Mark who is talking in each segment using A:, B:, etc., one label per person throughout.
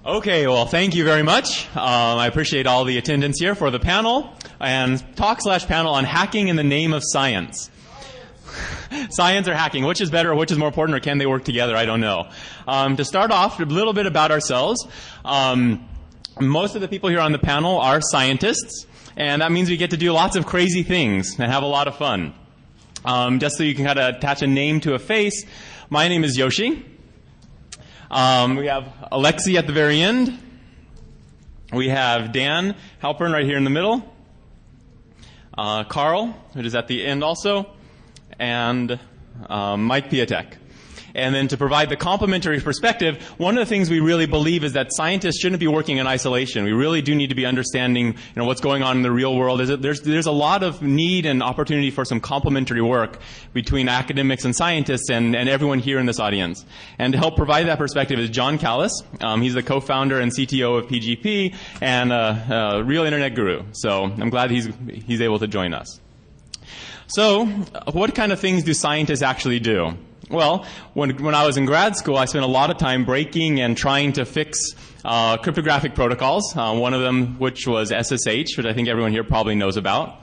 A: Okay, well, thank you very much. I appreciate all the attendance here for the panel and talk/panel on hacking in the name of science. Science or hacking, which is better or which is more important, or can they work together? I don't know. To start off, a little bit about ourselves. Most of the people here on the panel are scientists, and that means we get to do lots of crazy things and have a lot of fun. Just so you can kind of attach a name to a face, my name is Yoshi. We have Alexi at the very end. We have Dan Halpern right here in the middle. Carl, who is at the end also. And Mike Piatek. And then to provide the complementary perspective, one of the things we really believe is that scientists shouldn't be working in isolation. We really do need to be understanding, what's going on in the real world. There's a lot of need and opportunity for some complementary work between academics and scientists and everyone here in this audience. And to help provide that perspective is John Callis. He's the co-founder and CTO of PGP and a real internet guru. So I'm glad he's able to join us. So what kind of things do scientists actually do? Well, when I was in grad school, I spent a lot of time breaking and trying to fix cryptographic protocols, one of them which was SSH, which I think everyone here probably knows about.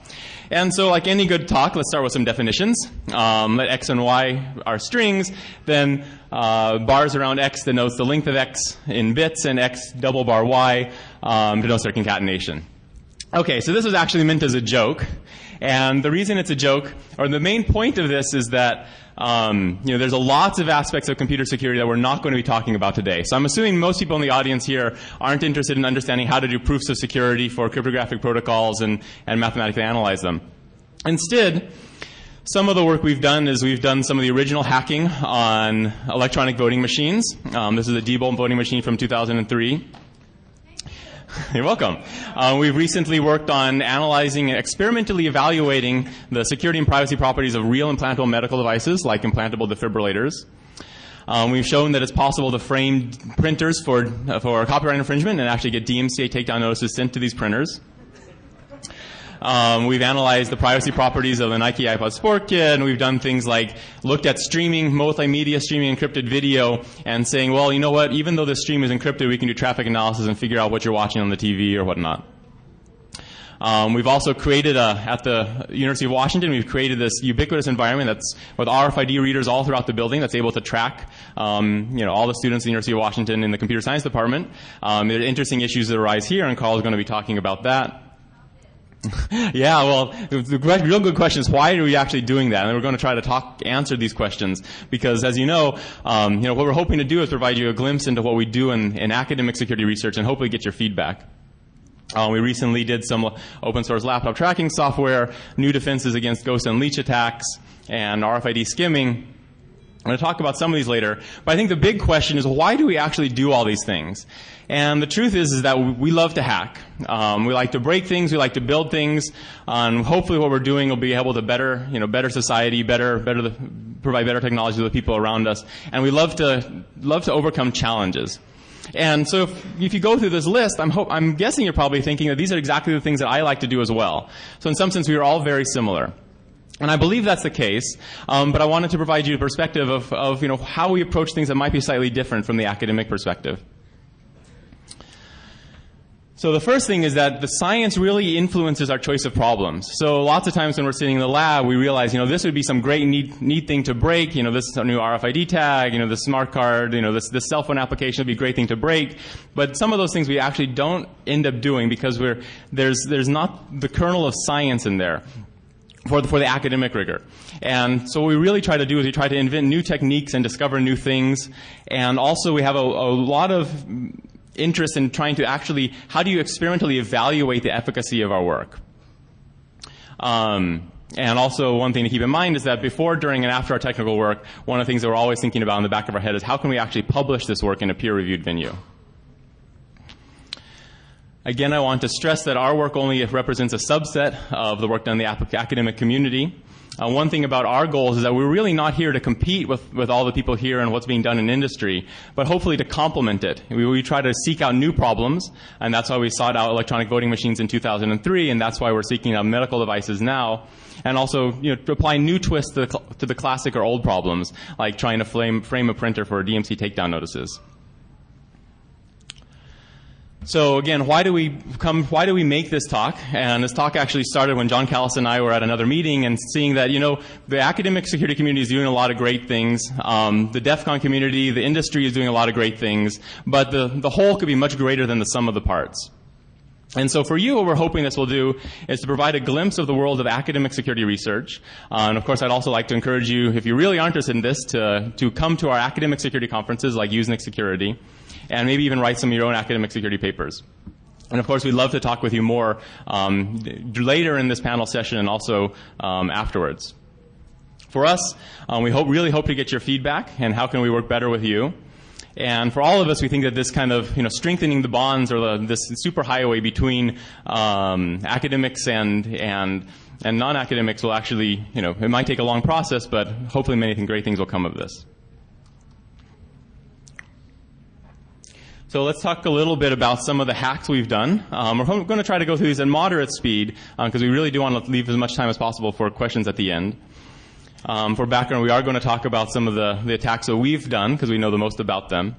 A: And so like any good talk, let's start with some definitions. Let X and Y are strings, then bars around X denotes the length of X in bits, and X double bar Y denotes their concatenation. Okay, so this was actually meant as a joke. And the reason it's a joke, or the main point of this, is that there's lots of aspects of computer security that we're not going to be talking about today. So I'm assuming most people in the audience here aren't interested in understanding how to do proofs of security for cryptographic protocols and mathematically analyze them. Instead, some of the work we've done is we've done some of the original hacking on electronic voting machines. This is a Diebold voting machine from 2003. You're welcome. We've recently worked on analyzing and experimentally evaluating the security and privacy properties of real implantable medical devices like implantable defibrillators. We've shown that it's possible to frame printers for copyright infringement and actually get DMCA takedown notices sent to these printers. We've analyzed the privacy properties of the Nike iPod Sport Kit, and we've done things like looked at streaming, multimedia streaming encrypted video, and saying, well, you know what, even though the stream is encrypted, we can do traffic analysis and figure out what you're watching on the TV or whatnot. We've also created, at the University of Washington, we've created this ubiquitous environment that's with RFID readers all throughout the building that's able to track, all the students at the University of Washington in the computer science department. There are interesting issues that arise here, and Carl is going to be talking about that. Yeah, well, the real good question is why are we actually doing that? And we're going to try to answer these questions because, as you know, what we're hoping to do is provide you a glimpse into what we do in academic security research and hopefully get your feedback. We recently did some open source laptop tracking software, new defenses against ghost and leech attacks, and RFID skimming. I'm going to talk about some of these later, but I think the big question is why do we actually do all these things? And the truth is that we love to hack. We like to break things, we like to build things, and hopefully what we're doing will be able to better society, provide better technology to the people around us, and we love to overcome challenges. And so if you go through this list, I'm guessing you're probably thinking that these are exactly the things that I like to do as well. So in some sense, we are all very similar. And I believe that's the case, but I wanted to provide you a perspective of how we approach things that might be slightly different from the academic perspective. So the first thing is that the science really influences our choice of problems. So lots of times when we're sitting in the lab, we realize, this would be some great neat thing to break. This is a new RFID tag, the smart card, this cell phone application would be a great thing to break. But some of those things we actually don't end up doing because there's not the kernel of science in there for the academic rigor. And so what we really try to do is we try to invent new techniques and discover new things. And also we have a lot of interest in trying to actually, how do you experimentally evaluate the efficacy of our work? And also one thing to keep in mind is that before, during, and after our technical work, one of the things that we're always thinking about in the back of our head is how can we actually publish this work in a peer-reviewed venue? Again, I want to stress that our work only represents a subset of the work done in the academic community. One thing about our goals is that we're really not here to compete with all the people here and what's being done in industry, but hopefully to complement it. We try to seek out new problems, and that's why we sought out electronic voting machines in 2003, and that's why we're seeking out medical devices now, and also to apply new twists to the classic or old problems, like trying to frame a printer for DMC takedown notices. So again, why do we make this talk? And this talk actually started when John Callis and I were at another meeting and seeing that, the academic security community is doing a lot of great things. The DEF CON community, the industry is doing a lot of great things, but the whole could be much greater than the sum of the parts. And so for you, what we're hoping this will do is to provide a glimpse of the world of academic security research. And of course, I'd also like to encourage you, if you really are interested in this, to come to our academic security conferences like Usenix Security, and maybe even write some of your own academic security papers. And of course, we'd love to talk with you more later in this panel session and also afterwards. For us, we really hope to get your feedback and how can we work better with you. And for all of us, we think that this kind of strengthening the bonds or this superhighway between academics and non-academics will actually, it might take a long process, but hopefully many great things will come of this. So let's talk a little bit about some of the hacks we've done. We're going to try to go through these at moderate speed because we really do want to leave as much time as possible for questions at the end. For background, we are going to talk about some of the attacks that we've done because we know the most about them.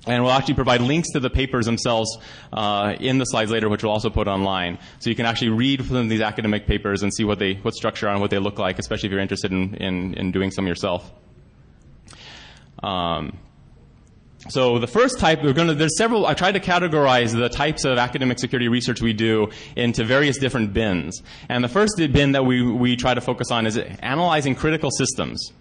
A: And we'll actually provide links to the papers themselves in the slides later, which we'll also put online. So you can actually read from these academic papers and see what structure are and what they look like, especially if you're interested in doing some yourself. So the first type, there's several, I tried to categorize the types of academic security research we do into various different bins. And the first bin that we try to focus on is analyzing critical systems.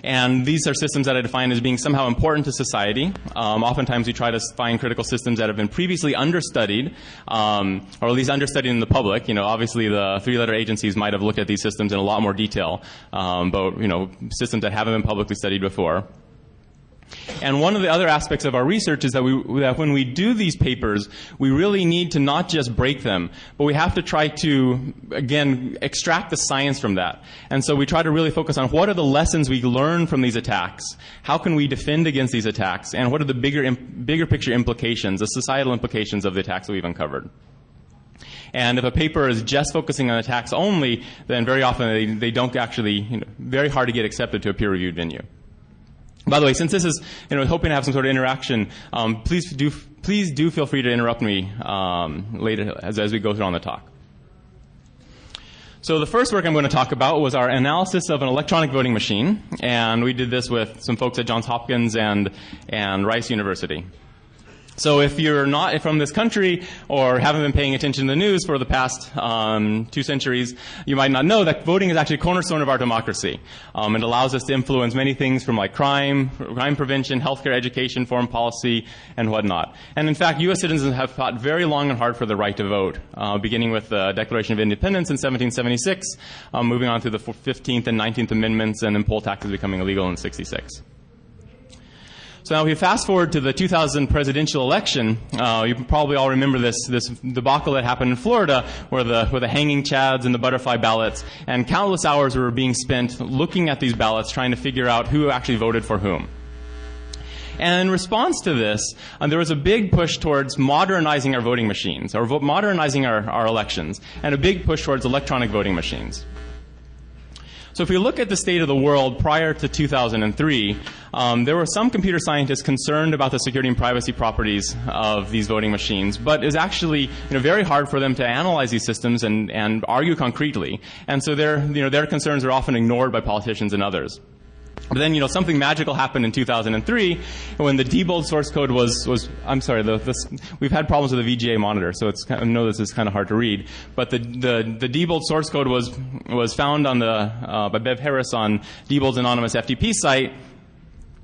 A: And these are systems that I define as being somehow important to society. Oftentimes we try to find critical systems that have been previously understudied, or at least understudied in the public. Obviously the three-letter agencies might have looked at these systems in a lot more detail, but systems that haven't been publicly studied before. And one of the other aspects of our research is that when we do these papers, we really need to not just break them, but we have to try to, again, extract the science from that. And so we try to really focus on what are the lessons we learn from these attacks, how can we defend against these attacks, and what are the bigger picture implications, the societal implications of the attacks that we've uncovered. And if a paper is just focusing on attacks only, then very often they don't actually, very hard to get accepted to a peer-reviewed venue. By the way, since this is, hoping to have some sort of interaction, please do feel free to interrupt me later as we go through on the talk. So the first work I'm going to talk about was our analysis of an electronic voting machine, and we did this with some folks at Johns Hopkins and Rice University. So if you're not from this country or haven't been paying attention to the news for the past 2 centuries, you might not know that voting is actually a cornerstone of our democracy. It allows us to influence many things from like crime prevention, healthcare, education, foreign policy, and whatnot. And in fact, U.S. citizens have fought very long and hard for the right to vote, beginning with the Declaration of Independence in 1776, moving on through the 15th and 19th Amendments, and then poll taxes becoming illegal in 66. So now if we fast forward to the 2000 presidential election, you probably all remember this debacle that happened in Florida where the hanging chads and the butterfly ballots, and countless hours were being spent looking at these ballots trying to figure out who actually voted for whom. And in response to this, there was a big push towards modernizing our voting machines, or modernizing our elections, and a big push towards electronic voting machines. So if we look at the state of the world prior to 2003, there were some computer scientists concerned about the security and privacy properties of these voting machines, but it's actually very hard for them to analyze these systems and argue concretely. And so their concerns are often ignored by politicians and others. But then, something magical happened in 2003 when the Diebold source code was I'm sorry, we've had problems with the VGA monitor, so I know this is kind of hard to read. But the Diebold source code was found by Bev Harris on Diebold's anonymous FTP site,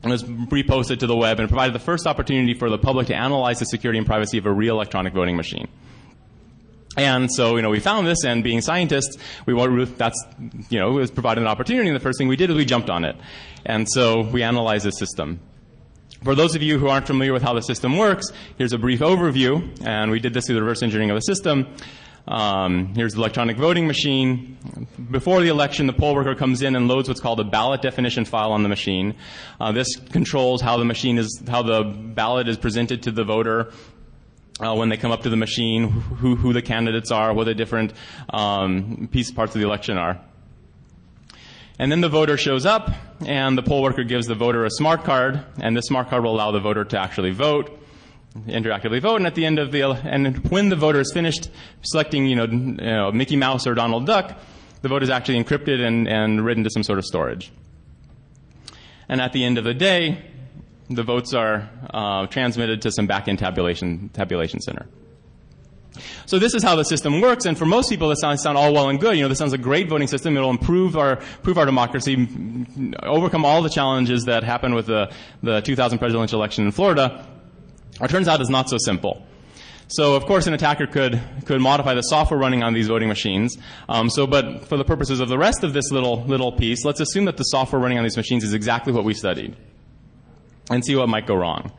A: and was reposted to the web and provided the first opportunity for the public to analyze the security and privacy of a real electronic voting machine. And so, we found this, and being scientists, it was provided an opportunity, and the first thing we did is we jumped on it. And so we analyzed the system. For those of you who aren't familiar with how the system works, here's a brief overview, and we did this through the reverse engineering of the system. Here's the electronic voting machine. Before the election, the poll worker comes in and loads what's called a ballot definition file on the machine. This controls how the ballot is presented to the voter. When they come up to the machine, who the candidates are, what the different parts of the election are. And then the voter shows up, and the poll worker gives the voter a smart card, and this smart card will allow the voter to actually vote. interactively vote, and at the end of and when the voter is finished selecting, Mickey Mouse or Donald Duck, the vote is actually encrypted and written to some sort of storage. And at the end of the day, the votes are transmitted to some back-end tabulation center. So this is how the system works, and for most people this sounds all well and good. This sounds a great voting system. It'll improve our democracy, overcome all the challenges that happened with the 2000 presidential election in Florida. It turns out it's not so simple. So of course an attacker could modify the software running on these voting machines. But for the purposes of the rest of this little piece, let's assume that the software running on these machines is exactly what we studied, and see what might go wrong.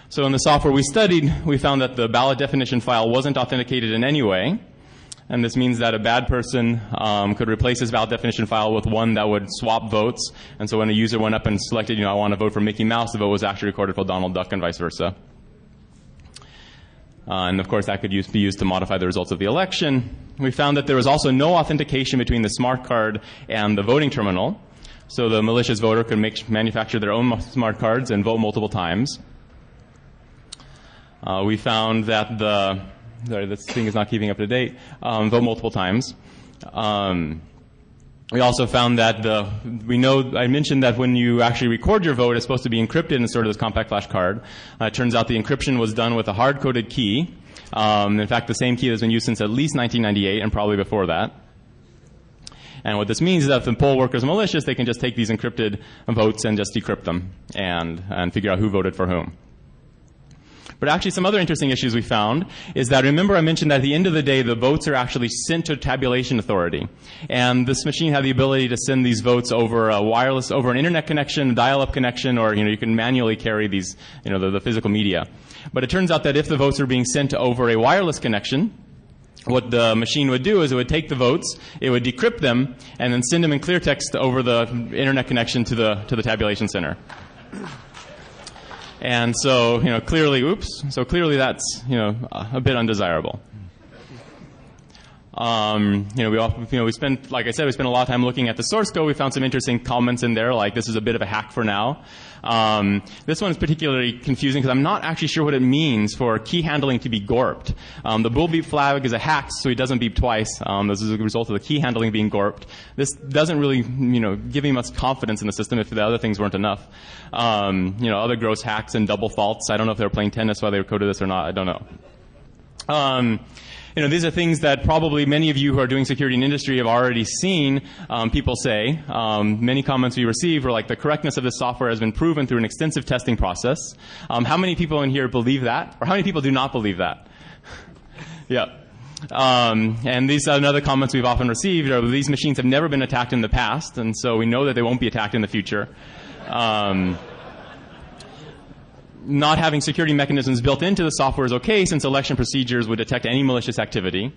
A: So in the software we studied, we found that the ballot definition file wasn't authenticated in any way. And this means that a bad person could replace his ballot definition file with one that would swap votes. And so when a user went up and selected, I want to vote for Mickey Mouse, the vote was actually recorded for Donald Duck and vice versa. And of course that could be used to modify the results of the election. We found that there was also no authentication between the smart card and the voting terminal. So the malicious voter could manufacture their own smart cards and vote multiple times. We found that this thing is not keeping up to date, vote multiple times. We also found that I mentioned that when you actually record your vote, it's supposed to be encrypted in sort of this compact flash card. It turns out the encryption was done with a hard-coded key. In fact, the same key that's been used since at least 1998 and probably before that. And what this means is that if the poll workers are malicious, they can just take these encrypted votes and just decrypt them and figure out who voted for whom. But actually some other interesting issues we found is that, remember I mentioned that at the end of the day the votes are actually sent to a tabulation authority. And this machine had the ability to send these votes over over an internet connection, a dial-up connection, or you can manually carry these, the physical media. But it turns out that if the votes are being sent over a wireless connection, what the machine would do is it would take the votes, it would decrypt them, and then send them in clear text over the internet connection to the tabulation center. And so, clearly that's, a bit undesirable. We spent, like I said, we spent a lot of time looking at the source code. We found some interesting comments in there, like this is a bit of a hack for now. This one is particularly confusing because I'm not actually sure what it means for key handling to be gorped. The bool beep flag is a hack, so it doesn't beep twice. This is a result of the key handling being gorped. This doesn't really, give me much confidence in the system if the other things weren't enough. Other gross hacks and double faults. I don't know if they were playing tennis while they coded this or not. I don't know. These are things that probably many of you who are doing security in industry have already seen people say. Many comments we received were like, the correctness of this software has been proven through an extensive testing process. How many people in here believe that? Or how many people do not believe that? Yeah. And these are other comments we've often received are, these machines have never been attacked in the past, and so we know that they won't be attacked in the future. Not having security mechanisms built into the software is okay, since election procedures would detect any malicious activity.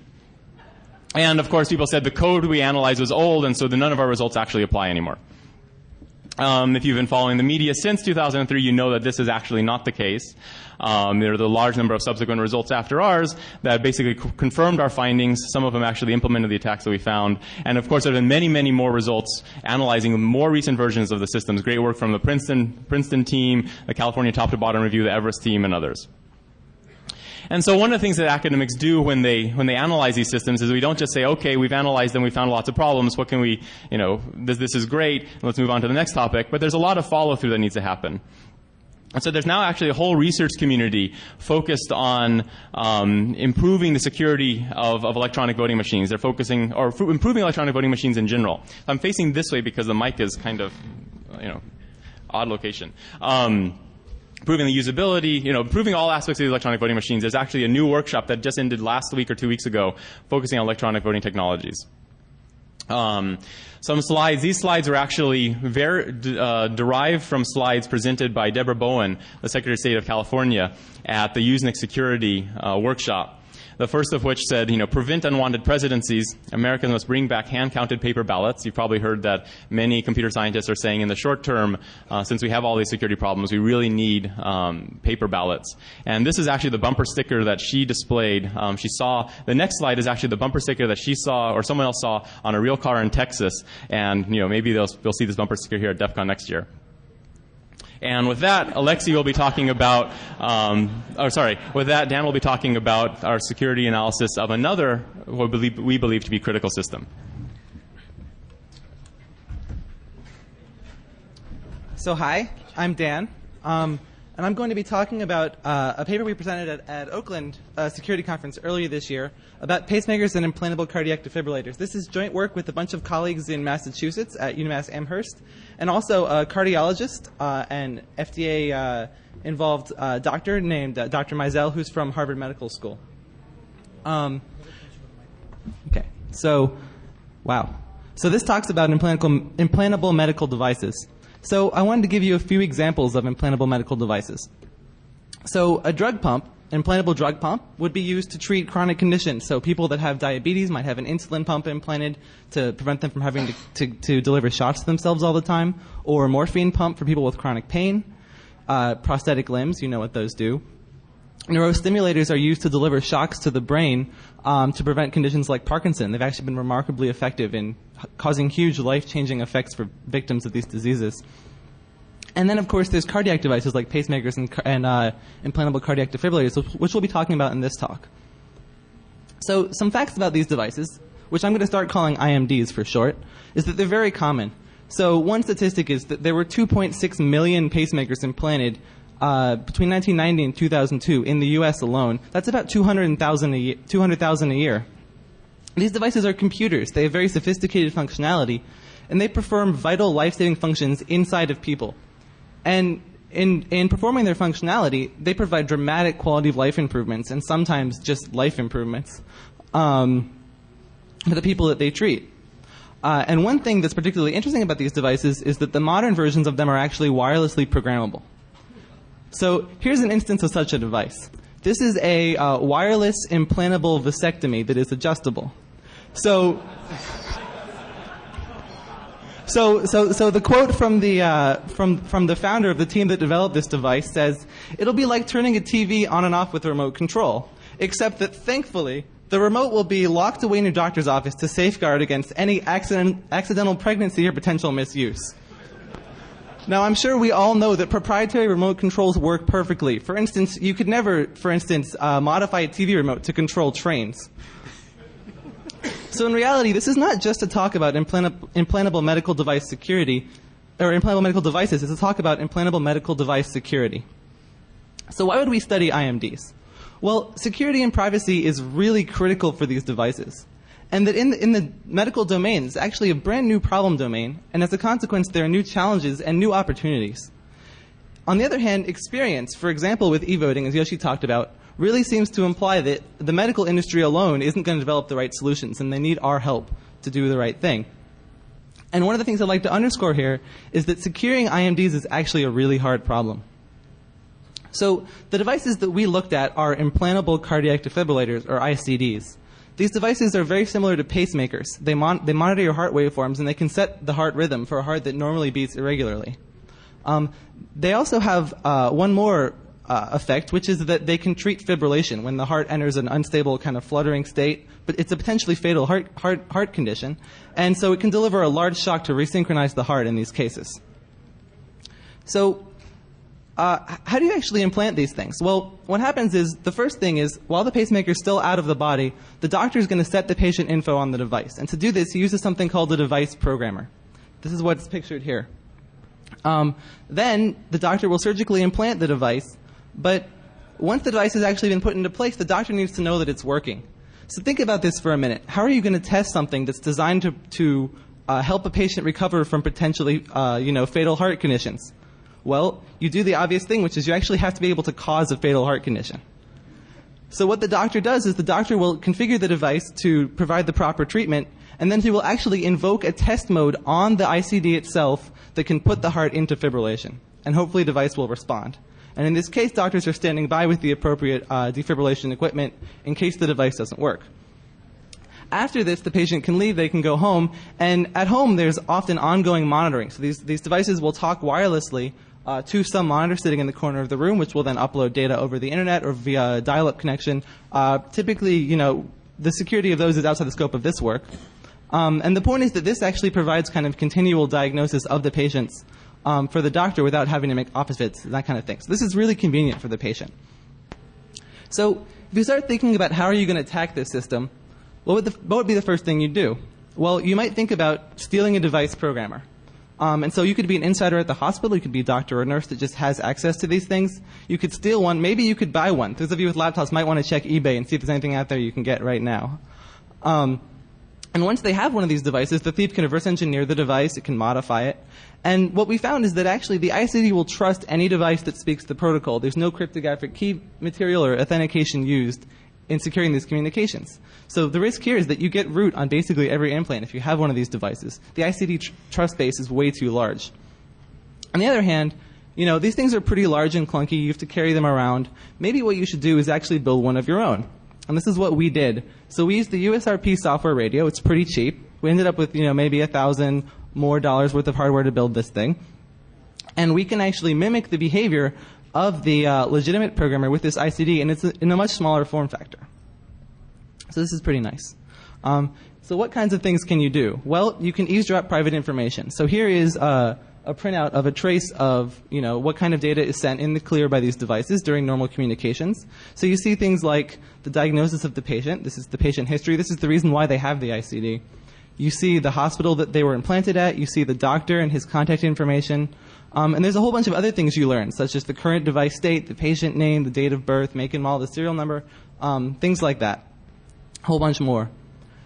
A: And of course people said the code we analyzed was old, and so none of our results actually apply anymore. If you've been following the media since 2003, you know that this is actually not the case. There are the large number of subsequent results after ours that basically confirmed our findings. Some of them actually implemented the attacks that we found. And of course, there have been many, many more results analyzing more recent versions of the systems. Great work from the Princeton team, the California top to bottom review, the Everest team, and others. And so one of the things that academics do when they analyze these systems is we don't just say, okay, we've analyzed them, we found lots of problems, what can we, this is great, let's move on to the next topic. But there's a lot of follow-through that needs to happen. And so there's now actually a whole research community focused on improving the security of electronic voting machines. They're focusing, or improving electronic voting machines in general. I'm facing this way because the mic is kind of, odd location. Improving the usability, improving all aspects of the electronic voting machines. There's actually a new workshop that just ended last week or 2 weeks ago focusing on electronic voting technologies. Some slides. These slides are actually derived from slides presented by Deborah Bowen, the Secretary of State of California, at the Usenix Security workshop. The first of which said, prevent unwanted presidencies. Americans must bring back hand-counted paper ballots. You've probably heard that many computer scientists are saying in the short term, since we have all these security problems, we really need paper ballots. And this is actually the bumper sticker that she displayed. She saw, the next slide is actually the bumper sticker that she saw, or someone else saw, on a real car in Texas. And maybe they'll see this bumper sticker here at DEF CON next year. And with that, Alexi will be talking about, with that, Dan will be talking about our security analysis of another, what we believe to be critical system.
B: So hi, I'm Dan, and I'm going to be talking about a paper we presented at Oakland Security Conference earlier this year about pacemakers and implantable cardiac defibrillators. This is joint work with a bunch of colleagues in Massachusetts at UMass Amherst, and also a cardiologist and FDA-involved doctor named Dr. Mizell, who's from Harvard Medical School. Okay, so, wow. So this talks about implantable medical devices. So I wanted to give you a few examples of implantable medical devices. So a drug pump, implantable drug pump, would be used to treat chronic conditions. So people that have diabetes might have an insulin pump implanted to prevent them from having to deliver shots to themselves all the time, or a morphine pump for people with chronic pain. Prosthetic limbs, you know what those do. Neurostimulators are used to deliver shocks to the brain to prevent conditions like Parkinson. They've actually been remarkably effective in causing huge life-changing effects for victims of these diseases. And then, of course, there's cardiac devices like pacemakers and implantable cardiac defibrillators, which we'll be talking about in this talk. So some facts about these devices, which I'm going to start calling IMDs for short, is that they're very common. So one statistic is that there were 2.6 million pacemakers implanted between 1990 and 2002 in the U.S. alone. That's about 200,000 a year. These devices are computers. They have very sophisticated functionality, and they perform vital life-saving functions inside of people. And in performing their functionality, they provide dramatic quality of life improvements, and sometimes just life improvements, for the people that they treat. And one thing that's particularly interesting about these devices is that the modern versions of them are actually wirelessly programmable. So here's an instance of such a device. This is a wireless implantable vasectomy that is adjustable. So the quote from the founder of the team that developed this device says, "It'll be like turning a TV on and off with a remote control, except that thankfully the remote will be locked away in your doctor's office to safeguard against any accidental pregnancy or potential misuse." Now, I'm sure we all know that proprietary remote controls work perfectly. For instance, you could never, modify a TV remote to control trains. So in reality, this is not just a talk about implantable medical device security, or implantable medical devices. It's a talk about implantable medical device security. So why would we study IMDs? Well, security and privacy is really critical for these devices. And that in the medical domain, it's actually a brand new problem domain, and as a consequence, there are new challenges and new opportunities. On the other hand, experience, for example, with e-voting, as Yoshi talked about, really seems to imply that the medical industry alone isn't going to develop the right solutions, and they need our help to do the right thing. And one of the things I'd like to underscore here is that securing IMDs is actually a really hard problem. So the devices that we looked at are implantable cardiac defibrillators, or ICDs. These devices are very similar to pacemakers. They monitor your heart waveforms, and they can set the heart rhythm for a heart that normally beats irregularly. They also have one more effect, which is that they can treat fibrillation when the heart enters an unstable kind of fluttering state, but it's a potentially fatal heart condition, and so it can deliver a large shock to resynchronize the heart in these cases. So how do you actually implant these things? Well, what happens is, the first thing is, while the pacemaker is still out of the body, the doctor is going to set the patient info on the device. And to do this, he uses something called the device programmer. This is what's pictured here. Then the doctor will surgically implant the device, but once the device has actually been put into place, the doctor needs to know that it's working. So think about this for a minute. How are you going to test something that's designed to help a patient recover from potentially fatal heart conditions? Well, you do the obvious thing, which is you actually have to be able to cause a fatal heart condition. So what the doctor does is the doctor will configure the device to provide the proper treatment, and then he will actually invoke a test mode on the ICD itself that can put the heart into fibrillation. And hopefully the device will respond. And in this case, doctors are standing by with the appropriate defibrillation equipment in case the device doesn't work. After this, the patient can leave, they can go home, and at home there's often ongoing monitoring. So these devices will talk wirelessly to some monitor sitting in the corner of the room, which will then upload data over the internet or via a dial-up connection. Typically, the security of those is outside the scope of this work. And the point is that this actually provides kind of continual diagnosis of the patients for the doctor without having to make office visits, that kind of thing. So this is really convenient for the patient. So if you start thinking about how are you going to attack this system, what would be the first thing you'd do? Well, you might think about stealing a device programmer. And so you could be an insider at the hospital. You could be a doctor or a nurse that just has access to these things. You could steal one. Maybe you could buy one. Those of you with laptops might want to check eBay and see if there's anything out there you can get right now. And once they have one of these devices, the thief can reverse engineer the device. It can modify it. And what we found is that actually the ICD will trust any device that speaks the protocol. There's no cryptographic key material or authentication used in securing these communications. So the risk here is that you get root on basically every implant if you have one of these devices. The ICD trust base is way too large. On the other hand, these things are pretty large and clunky. You have to carry them around. Maybe what you should do is actually build one of your own. And this is what we did. So we used the USRP software radio. It's pretty cheap. We ended up with maybe $1,000 more worth of hardware to build this thing. And we can actually mimic the behavior of the legitimate programmer with this ICD, and it's in a much smaller form factor. So this is pretty nice. So what kinds of things can you do? Well, you can eavesdrop private information. So here is a printout of a trace of what kind of data is sent in the clear by these devices during normal communications. So you see things like the diagnosis of the patient. This is the patient history. This is the reason why they have the ICD. You see the hospital that they were implanted at. You see the doctor and his contact information. And there's a whole bunch of other things you learn, such as the current device state, the patient name, the date of birth, make and model, the serial number, things like that. A whole bunch more.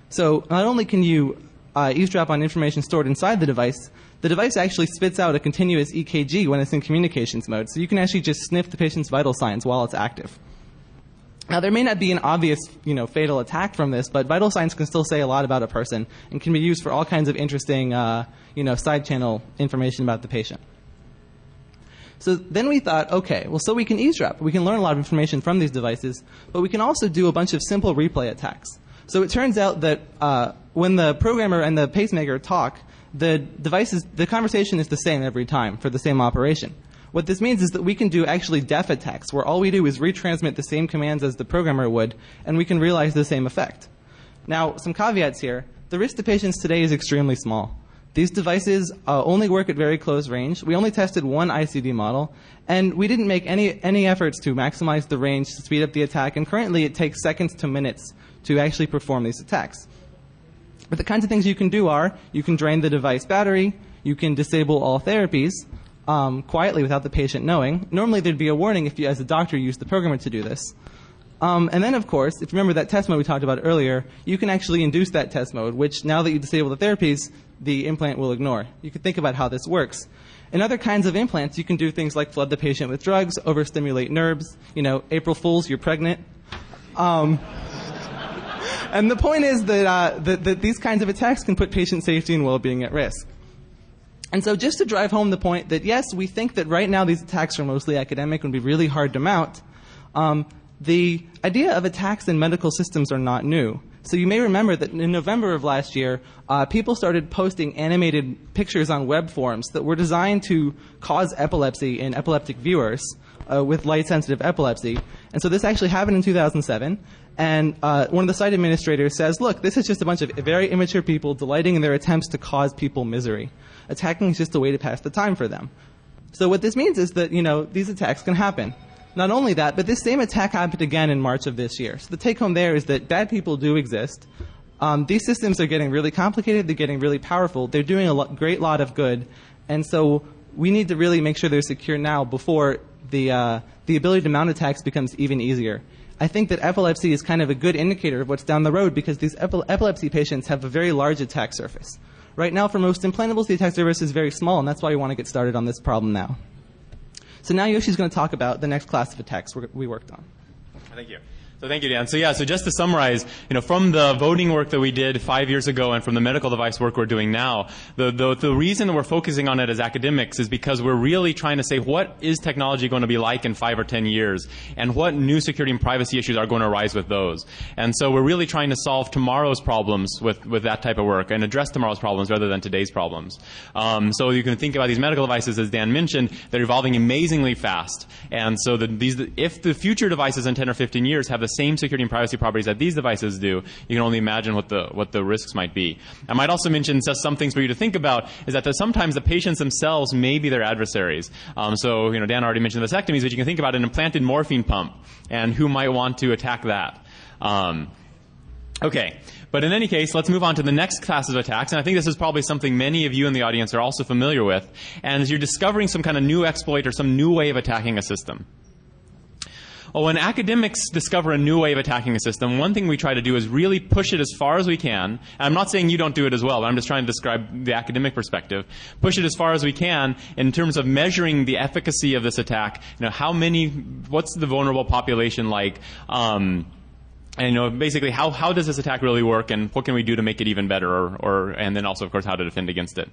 B: So not only can you eavesdrop on information stored inside the device actually spits out a continuous EKG when it's in communications mode. So you can actually just sniff the patient's vital signs while it's active. Now, there may not be an obvious, fatal attack from this, but vital signs can still say a lot about a person and can be used for all kinds of interesting, side channel information about the patient. So then we thought, okay, well, so we can eavesdrop. We can learn a lot of information from these devices, but we can also do a bunch of simple replay attacks. So it turns out that when the programmer and the pacemaker talk, the conversation is the same every time for the same operation. What this means is that we can do actually deaf attacks, where all we do is retransmit the same commands as the programmer would, and we can realize the same effect. Now, some caveats here. The risk to patients today is extremely small. These devices only work at very close range. We only tested one ICD model, and we didn't make any efforts to maximize the range to speed up the attack, and currently it takes seconds to minutes to actually perform these attacks. But the kinds of things you can do are, you can drain the device battery, you can disable all therapies quietly without the patient knowing. Normally there'd be a warning if you, as a doctor, use the programmer to do this. And then, of course, if you remember that test mode we talked about earlier, you can actually induce that test mode, which now that you disable the therapies, the implant will ignore. You can think about how this works. In other kinds of implants, you can do things like flood the patient with drugs, overstimulate nerves, April Fools, you're pregnant. And the point is that these kinds of attacks can put patient safety and well-being at risk. And so just to drive home the point that, yes, we think that right now these attacks are mostly academic and would be really hard to mount, the idea of attacks in medical systems are not new. So you may remember that in November of last year, people started posting animated pictures on web forums that were designed to cause epilepsy in epileptic viewers with light-sensitive epilepsy. And so this actually happened in 2007. And one of the site administrators says, look, this is just a bunch of very immature people delighting in their attempts to cause people misery. Attacking is just a way to pass the time for them. So what this means is that, these attacks can happen. Not only that, but this same attack happened again in March of this year. So the take-home there is that bad people do exist. These systems are getting really complicated. They're getting really powerful. They're doing a great lot of good. And so we need to really make sure they're secure now before the ability to mount attacks becomes even easier. I think that epilepsy is kind of a good indicator of what's down the road because these epilepsy patients have a very large attack surface. Right now, for most implantables, the attack surface is very small, and that's why we want to get started on this problem now. So now Yoshi's going to talk about the next class of attacks we worked on.
A: Thank you. So thank you, Dan. So just to summarize, from the voting work that we did 5 years ago and from the medical device work we're doing now, the reason we're focusing on it as academics is because we're really trying to say what is technology going to be like in 5 or 10 years and what new security and privacy issues are going to arise with those. And so we're really trying to solve tomorrow's problems with that type of work and address tomorrow's problems rather than today's problems. So you can think about these medical devices, as Dan mentioned, they're evolving amazingly fast. And so if the future devices in 10 or 15 years have the same security and privacy properties that these devices do, you can only imagine what the risks might be. I might also mention just some things for you to think about is that sometimes the patients themselves may be their adversaries. So, Dan already mentioned vasectomies, but you can think about an implanted morphine pump and who might want to attack that. Okay, but in any case, let's move on to the next classes of attacks, and I think this is probably something many of you in the audience are also familiar with, and as you're discovering some kind of new exploit or some new way of attacking a system. Well, when academics discover a new way of attacking a system, one thing we try to do is really push it as far as we can. And I'm not saying you don't do it as well, but I'm just trying to describe the academic perspective. Push it as far as we can in terms of measuring the efficacy of this attack. What's the vulnerable population like? And basically, how does this attack really work, and what can we do to make it even better, and then also, of course, how to defend against it.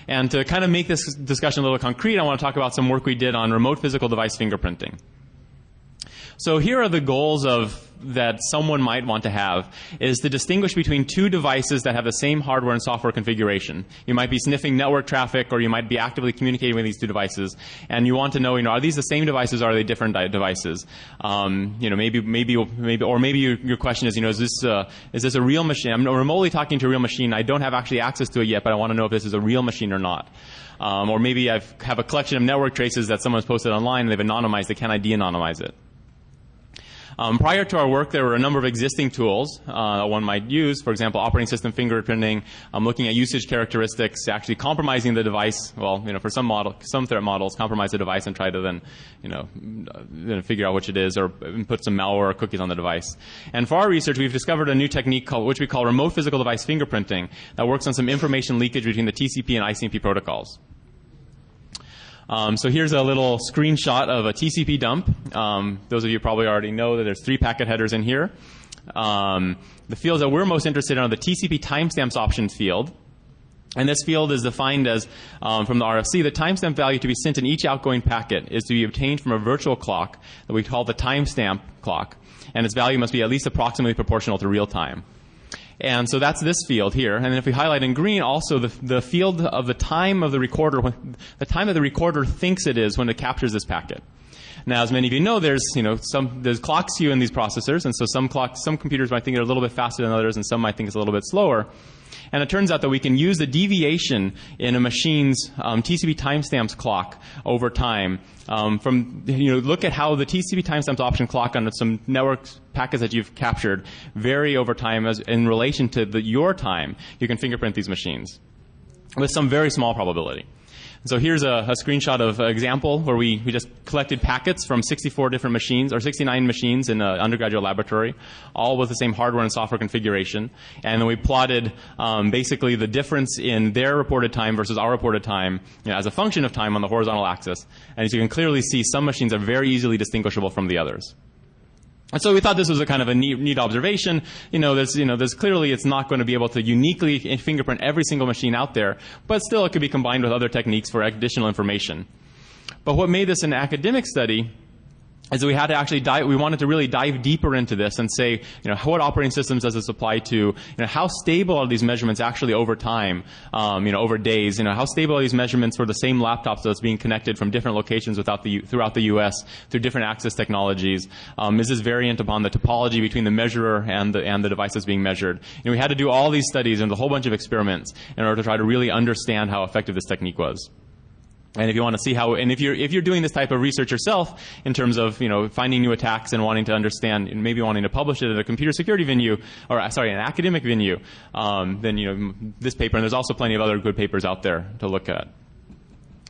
A: And to kind of make this discussion a little concrete, I want to talk about some work we did on remote physical device fingerprinting. So here are the goals that someone might want to have, is to distinguish between two devices that have the same hardware and software configuration. You might be sniffing network traffic, or you might be actively communicating with these two devices, and you want to know, are these the same devices, or are they different devices? Maybe your question is, is this a real machine? I'm remotely talking to a real machine. I don't have actually access to it yet, but I want to know if this is a real machine or not. Or maybe I have a collection of network traces that someone's posted online, and they've anonymized it. Can I de-anonymize it? Prior to our work, there were a number of existing tools one might use. For example, operating system fingerprinting, looking at usage characteristics, actually compromising the device. Well, for some threat models, compromise the device and try to then figure out which it is, or put some malware or cookies on the device. And for our research, we've discovered a new technique which we call remote physical device fingerprinting that works on some information leakage between the TCP and ICMP protocols. So here's a little screenshot of a TCP dump. Those of you probably already know that there's 3 packet headers in here. The fields that we're most interested in are the TCP timestamps option field. And this field is defined as, from the RFC, the timestamp value to be sent in each outgoing packet is to be obtained from a virtual clock that we call the timestamp clock. And its value must be at least approximately proportional to real time. And so that's this field here. And then if we highlight in green, also the field of the time of the recorder, the time that the recorder thinks it is when it captures this packet. Now, as many of you know, there's clock skew in these processors, and so some computers might think they're a little bit faster than others, and some might think it's a little bit slower. And it turns out that we can use the deviation in a machine's TCP timestamps clock over time. Look at how the TCP timestamps option clock on some network packets that you've captured vary over time as in relation to your time. You can fingerprint these machines with some very small probability. So here's a screenshot of an example where we just collected packets from 64 different machines, or 69 machines in an undergraduate laboratory, all with the same hardware and software configuration. And then we plotted basically the difference in their reported time versus our reported time as a function of time on the horizontal axis. And as you can clearly see, some machines are very easily distinguishable from the others. And so we thought this was a kind of a neat observation. There's clearly it's not going to be able to uniquely fingerprint every single machine out there, but still it could be combined with other techniques for additional information. But what made this an academic study is we had to actually we wanted to really dive deeper into this and say, what operating systems does this apply to? How stable are these measurements actually over time, over days? How stable are these measurements for the same laptops that's being connected from different locations throughout the U.S. through different access technologies? Is this variant upon the topology between the measurer and the device that's being measured? We had to do all these studies and a whole bunch of experiments in order to try to really understand how effective this technique was. And if you want to see how, and if you're doing this type of research yourself in terms of finding new attacks and wanting to understand, and maybe wanting to publish it at a computer security venue, or an academic venue, then this paper, and there's also plenty of other good papers out there to look at.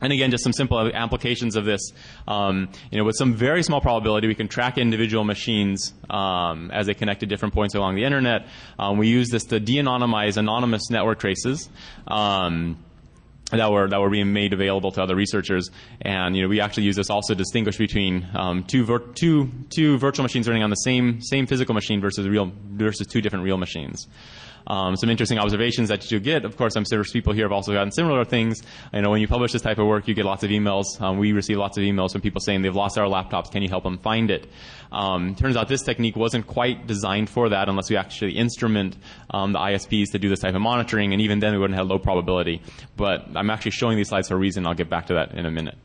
A: And again, just some simple applications of this. With some very small probability, we can track individual machines as they connect to different points along the internet. We use this to de-anonymize anonymous network traces. That were being made available to other researchers, and we actually use this also to distinguish between two virtual machines running on the same physical machine versus two different real machines. Some interesting observations that you get. Of course, I'm sure people here have also gotten similar things. When you publish this type of work, you get lots of emails. We receive lots of emails from people saying they've lost our laptops. Can you help them find it? Turns out this technique wasn't quite designed for that unless we actually instrument the ISPs to do this type of monitoring, and even then we wouldn't have low probability. But I'm actually showing these slides for a reason. I'll get back to that in a minute.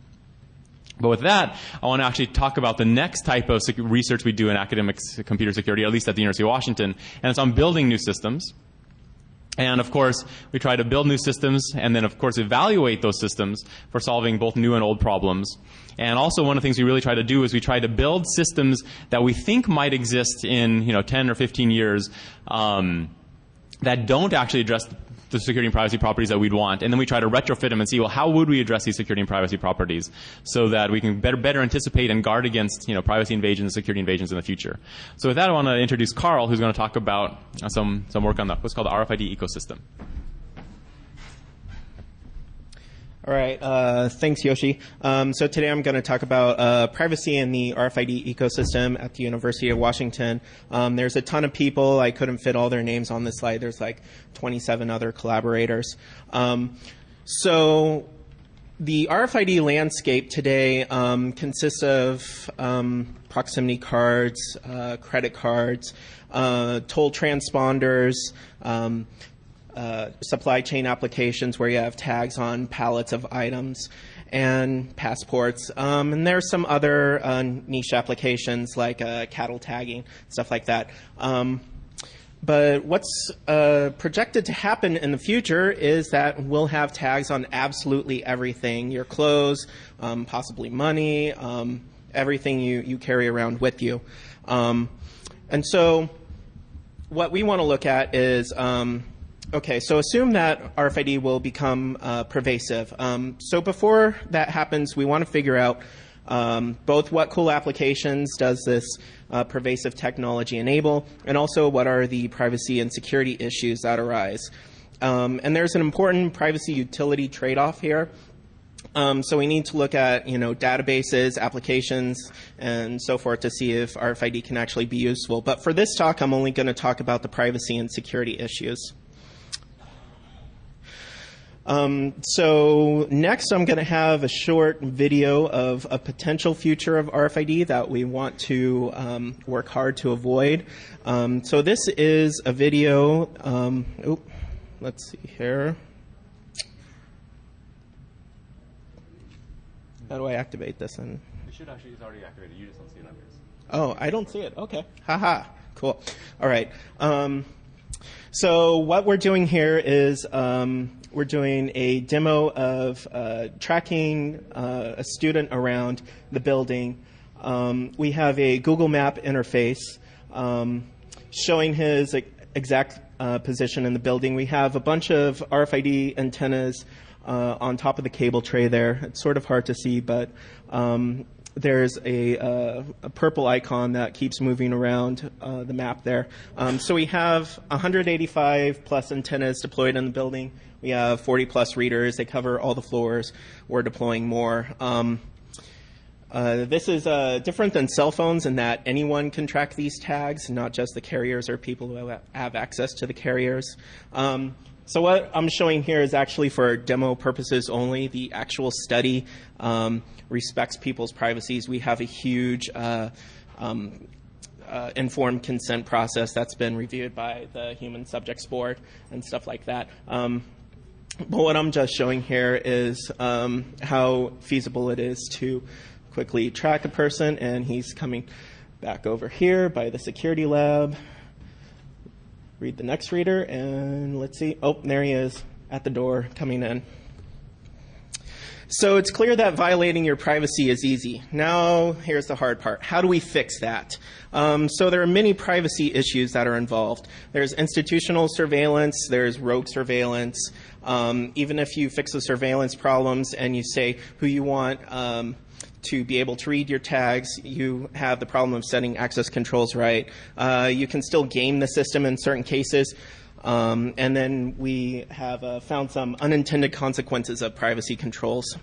A: But with that, I want to actually talk about the next type of research we do in academic computer security, at least at the University of Washington, and it's on building new systems. And of course, we try to build new systems and then, of course, evaluate those systems for solving both new and old problems. And also, one of the things we really try to do is we try to build systems that we think might exist in 10 or 15 years that don't actually address the security and privacy properties that we'd want. And then we try to retrofit them and see, well, how would we address these security and privacy properties so that we can better anticipate and guard against privacy invasions and security invasions in the future. So with that, I want to introduce Carl, who's going to talk about some work on what's called the RFID ecosystem.
C: All right. Thanks, Yoshi. So today I'm going to talk about privacy in the RFID ecosystem at the University of Washington. There's a ton of people. I couldn't fit all their names on this slide. There's like 27 other collaborators. So the RFID landscape today consists of proximity cards, credit cards, toll transponders, supply chain applications where you have tags on pallets of items, and passports. And there's some other niche applications like cattle tagging, stuff like that. But what's projected to happen in the future is that we'll have tags on absolutely everything, your clothes, possibly money, everything you carry around with you. And so what we want to look at is okay, so assume that RFID will become pervasive. So before that happens, we want to figure out both what cool applications does this pervasive technology enable, and also what are the privacy and security issues that arise. And there's an important privacy utility trade-off here. So we need to look at databases, applications, and so forth to see if RFID can actually be useful. But for this talk, I'm only going to talk about the privacy and security issues. So next I'm going to have a short video of a potential future of RFID that we want to work hard to avoid. So this is a video, let's see here. How do I activate this?
A: It should actually, it's already activated. You just don't see it on yours.
C: Oh, I don't see it. Okay. Haha. Cool. All right. So what we're doing here is we're doing a demo of tracking a student around the building. We have a Google Map interface showing his exact position in the building. We have a bunch of RFID antennas on top of the cable tray there. It's sort of hard to see, but there's a purple icon that keeps moving around the map there. So we have 185 plus antennas deployed in the building. We have 40 plus readers. They cover all the floors. We're deploying more. This is different than cell phones in that anyone can track these tags, not just the carriers or people who have access to the carriers. So what I'm showing here is actually for demo purposes only. The actual study respects people's privacies. We have a huge informed consent process that's been reviewed by the Human Subjects Board and stuff like that. But what I'm just showing here is how feasible it is to quickly track a person, and he's coming back over here by the security lab. Read the next reader, and let's see. Oh, there he is at the door coming in. So it's clear that violating your privacy is easy. Now, here's the hard part. How do we fix that? So there are many privacy issues that are involved. There's institutional surveillance. There's rogue surveillance. Even if you fix the surveillance problems and you say who you want to be able to read your tags, you have the problem of setting access controls right. You can still game the system in certain cases. And then we have found some unintended consequences of privacy controls.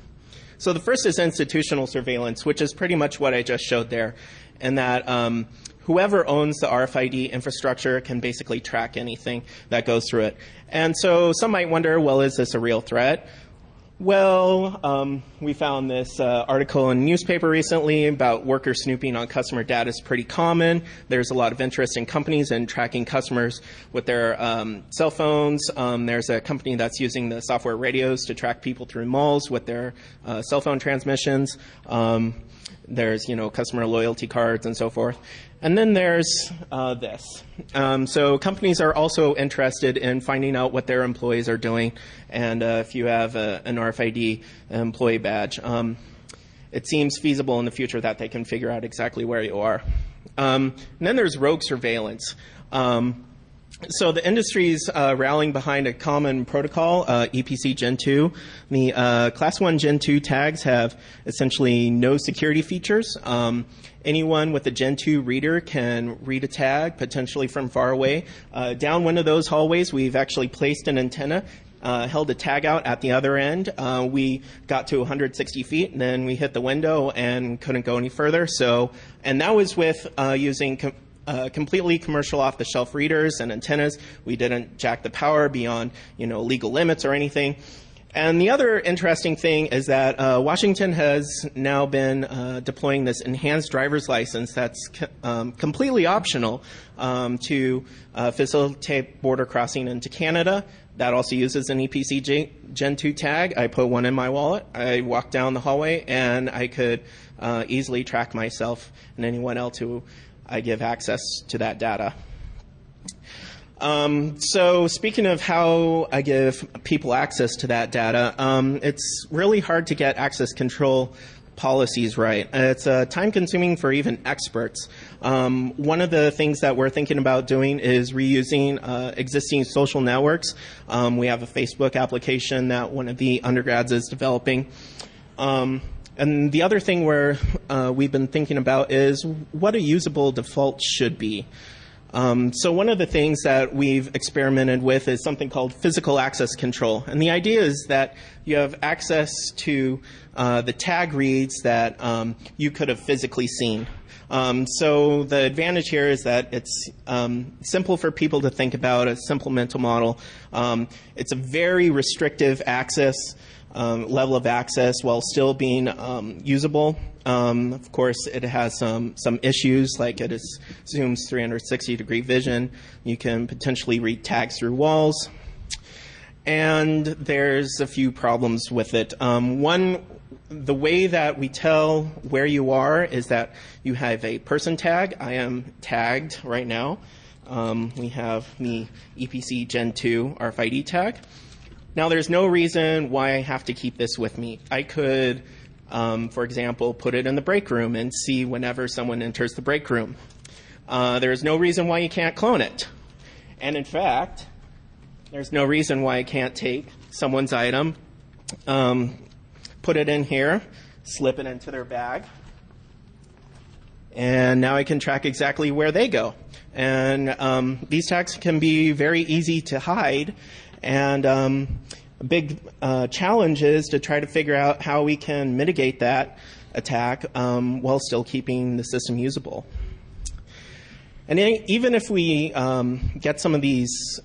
C: So the first is institutional surveillance, which is pretty much what I just showed there, and that whoever owns the RFID infrastructure can basically track anything that goes through it. And so some might wonder, well, is this a real threat? Well, we found this article in a newspaper recently about worker snooping on customer data is pretty common. There's a lot of interest in companies in tracking customers with their cell phones. There's a company that's using the software radios to track people through malls with their cell phone transmissions. There's, customer loyalty cards and so forth. And then there's this. So companies are also interested in finding out what their employees are doing. And if you have an RFID employee badge, it seems feasible in the future that they can figure out exactly where you are. And then there's rogue surveillance. So the industry's rallying behind a common protocol, EPC Gen 2. The Class 1 Gen 2 tags have essentially no security features. Anyone with a Gen 2 reader can read a tag, potentially from far away. Down one of those hallways, we've actually placed an antenna, held a tag out at the other end. We got to 160 feet, and then we hit the window and couldn't go any further. And that was with using completely commercial off-the-shelf readers and antennas. We didn't jack the power beyond, legal limits or anything. And the other interesting thing is that Washington has now been deploying this enhanced driver's license that's completely optional to facilitate border crossing into Canada. That also uses an EPC Gen 2 tag. I put one in my wallet. I walked down the hallway, and I could easily track myself and anyone else who I give access to that data. So speaking of how I give people access to that data, it's really hard to get access control policies right. It's time-consuming for even experts. One of the things that we're thinking about doing is reusing existing social networks. We have a Facebook application that one of the undergrads is developing. And the other thing we've been thinking about is what a usable default should be. So one of the things that we've experimented with is something called physical access control. And the idea is that you have access to the tag reads that you could have physically seen. So the advantage here is that it's simple for people to think about, a simple mental model. It's a very restrictive access level of access while still being usable. Of course, it has some issues, like it assumes 360-degree vision. You can potentially read tags through walls. And there's a few problems with it. One, the way that we tell where you are is that you have a person tag. I am tagged right now. We have the EPC Gen 2 RFID tag. Now, there's no reason why I have to keep this with me. I could, for example, put it in the break room and see whenever someone enters the break room. There's no reason why you can't clone it. And in fact, there's no reason why I can't take someone's item, put it in here, slip it into their bag, and now I can track exactly where they go. And these tags can be very easy to hide. And a big challenge is to try to figure out how we can mitigate that attack while still keeping the system usable. And even if we get some of these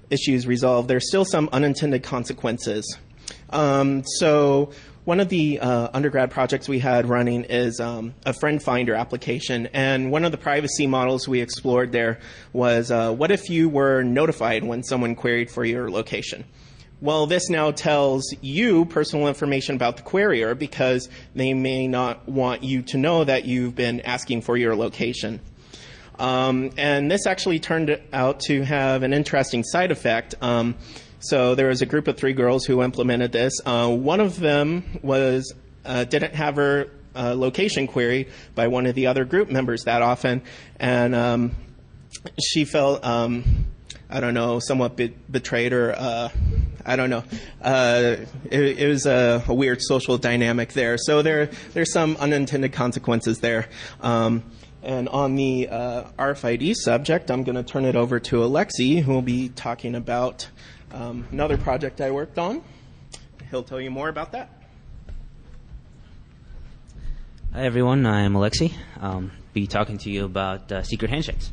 C: issues resolved, there's still some unintended consequences. So one of the undergrad projects we had running is a friend finder application. And one of the privacy models we explored there was, what if you were notified when someone queried for your location? Well, this now tells you personal information about the querier because they may not want you to know that you've been asking for your location. And this actually turned out to have an interesting side effect. So there was a group of 3 girls who implemented this. One of them didn't have her location queried by one of the other group members that often, and she felt, somewhat betrayed, or I don't know. It was a weird social dynamic there. So there's some unintended consequences there. And on the RFID subject, I'm going to turn it over to Alexi, who will be talking about another project I worked on. He'll tell you more about that.
D: Hi, everyone. I'm Alexi. Be talking to you about secret handshakes,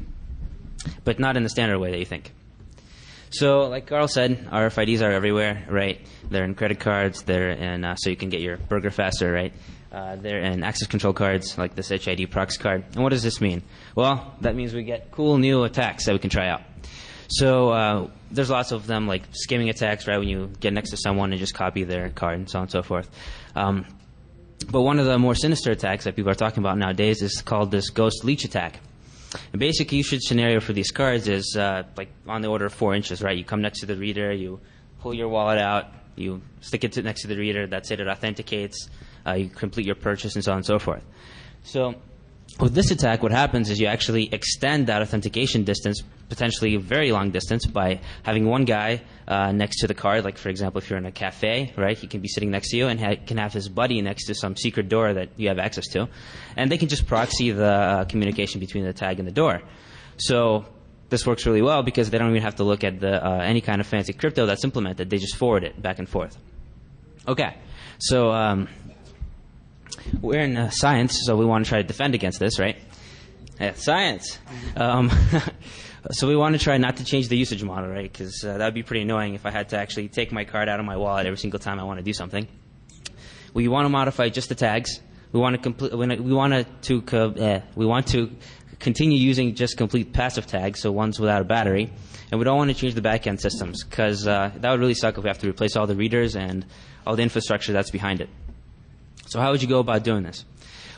D: but not in the standard way that you think. So, like Carl said, RFIDs are everywhere, right? They're in credit cards. They're in so you can get your burger faster, right? They're in access control cards, like this HID Prox card. And what does this mean? Well, that means we get cool new attacks that we can try out. So there's lots of them, like skimming attacks, right? When you get next to someone and just copy their card and so on and so forth. But one of the more sinister attacks that people are talking about nowadays is called this ghost leech attack. The basic usage scenario for these cards is like on the order of 4 inches, right? You come next to the reader, you pull your wallet out, you stick it next to the reader, that's it, it authenticates, you complete your purchase, and so on and so forth. So with this attack, what happens is you actually extend that authentication distance, potentially a very long distance, by having one guy next to the card. Like, for example, if you're in a cafe, right, he can be sitting next to you and can have his buddy next to some secret door that you have access to. And they can just proxy the communication between the tag and the door. So this works really well because they don't even have to look at any kind of fancy crypto that's implemented. They just forward it back and forth. Okay, so we're in science, so we want to try to defend against this, right? Yeah, science. So we want to try not to change the usage model, right? Because that would be pretty annoying if I had to actually take my card out of my wallet every single time I want to do something. We want to modify just the tags. We want to continue using just complete passive tags, so ones without a battery. And we don't want to change the back-end systems because that would really suck if we have to replace all the readers and all the infrastructure that's behind it. So how would you go about doing this?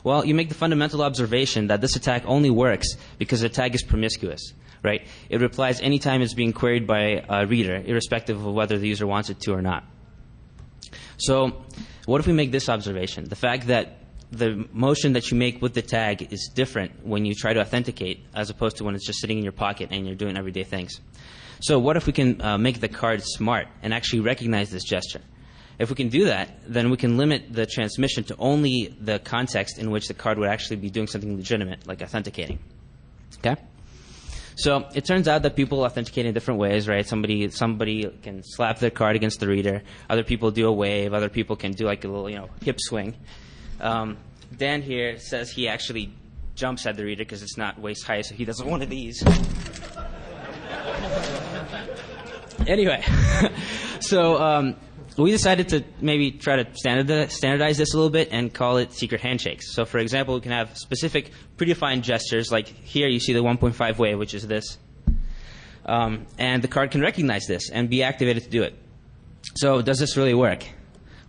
D: Well, you make the fundamental observation that this attack only works because the tag is promiscuous, right? It replies anytime it's being queried by a reader, irrespective of whether the user wants it to or not. So what if we make this observation? The fact that the motion that you make with the tag is different when you try to authenticate as opposed to when it's just sitting in your pocket and you're doing everyday things. So what if we can make the card smart and actually recognize this gesture? If we can do that, then we can limit the transmission to only the context in which the card would actually be doing something legitimate, like authenticating. Okay? So it turns out that people authenticate in different ways, right? Somebody can slap their card against the reader. Other people do a wave. Other people can do like a little, hip swing. Dan here says he actually jumps at the reader because it's not waist high, so he does one of these. Anyway, so we decided to maybe try to standardize this a little bit and call it secret handshakes. So, for example, we can have specific predefined gestures, like here you see the 1.5 wave, which is this. And the card can recognize this and be activated to do it. So does this really work?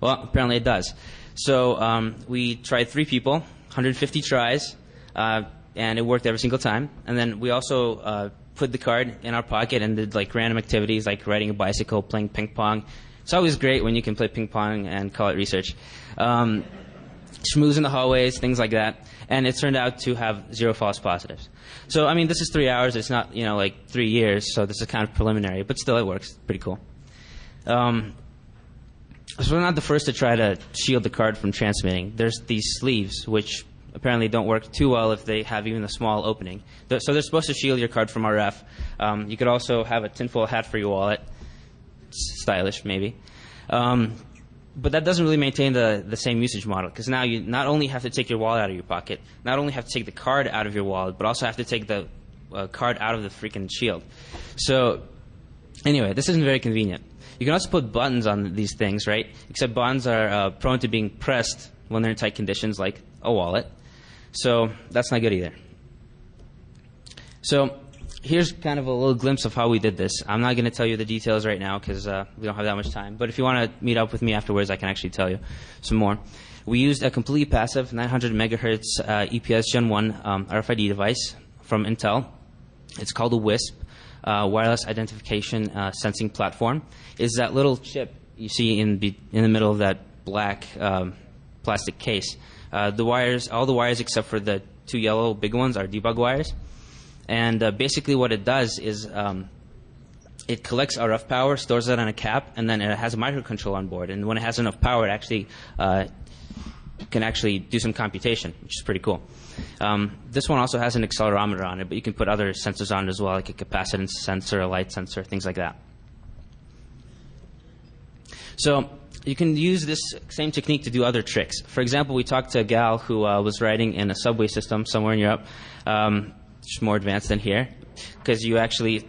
D: Well, apparently it does. So we tried 3 people, 150 tries, and it worked every single time. And then we also put the card in our pocket and did like random activities like riding a bicycle, playing ping pong. It's always great when you can play ping pong and call it research. Schmooze in the hallways, things like that. And it turned out to have 0 false positives. So, I mean, this is 3 hours. It's not, like 3 years, so this is kind of preliminary. But still, it works. Pretty cool. So we're not the first to try to shield the card from transmitting. There's these sleeves, which apparently don't work too well if they have even a small opening. So they're supposed to shield your card from RF. You could also have a tinfoil hat for your wallet. Stylish, maybe. But that doesn't really maintain the same usage model, because now you not only have to take your wallet out of your pocket, not only have to take the card out of your wallet, but also have to take the card out of the freaking shield. So anyway, this isn't very convenient. You can also put buttons on these things, right? Except buttons are prone to being pressed when they're in tight conditions, like a wallet. So that's not good either. So here's kind of a little glimpse of how we did this. I'm not going to tell you the details right now because we don't have that much time. But if you want to meet up with me afterwards, I can actually tell you some more. We used a completely passive 900 megahertz EPS Gen 1 RFID device from Intel. It's called a WISP, Wireless Identification Sensing Platform. It's that little chip you see in the middle of that black plastic case. All the wires except for the 2 yellow big ones are debug wires. And basically what it does is it collects RF power, stores it on a cap, and then it has a microcontroller on board. And when it has enough power, it actually can actually do some computation, which is pretty cool. This one also has an accelerometer on it, but you can put other sensors on it as well, like a capacitance sensor, a light sensor, things like that. So you can use this same technique to do other tricks. For example, we talked to a gal who was riding in a subway system somewhere in Europe. It's more advanced than here, because you actually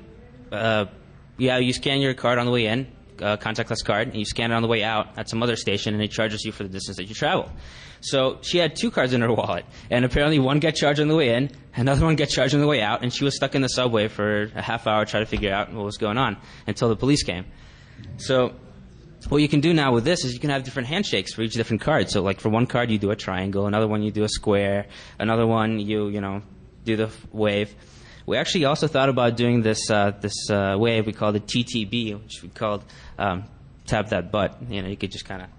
D: you scan your card on the way in, contactless card, and you scan it on the way out at some other station, and it charges you for the distance that you travel. So she had 2 cards in her wallet, and apparently one got charged on the way in, another one got charged on the way out, and she was stuck in the subway for a half hour trying to figure out what was going on until the police came. So what you can do now with this is you can have different handshakes for each different card. So like for one card you do a triangle, another one you do a square, another one you do the wave. We actually also thought about doing this wave we called the TTB, which we called tap that butt. You could just kind of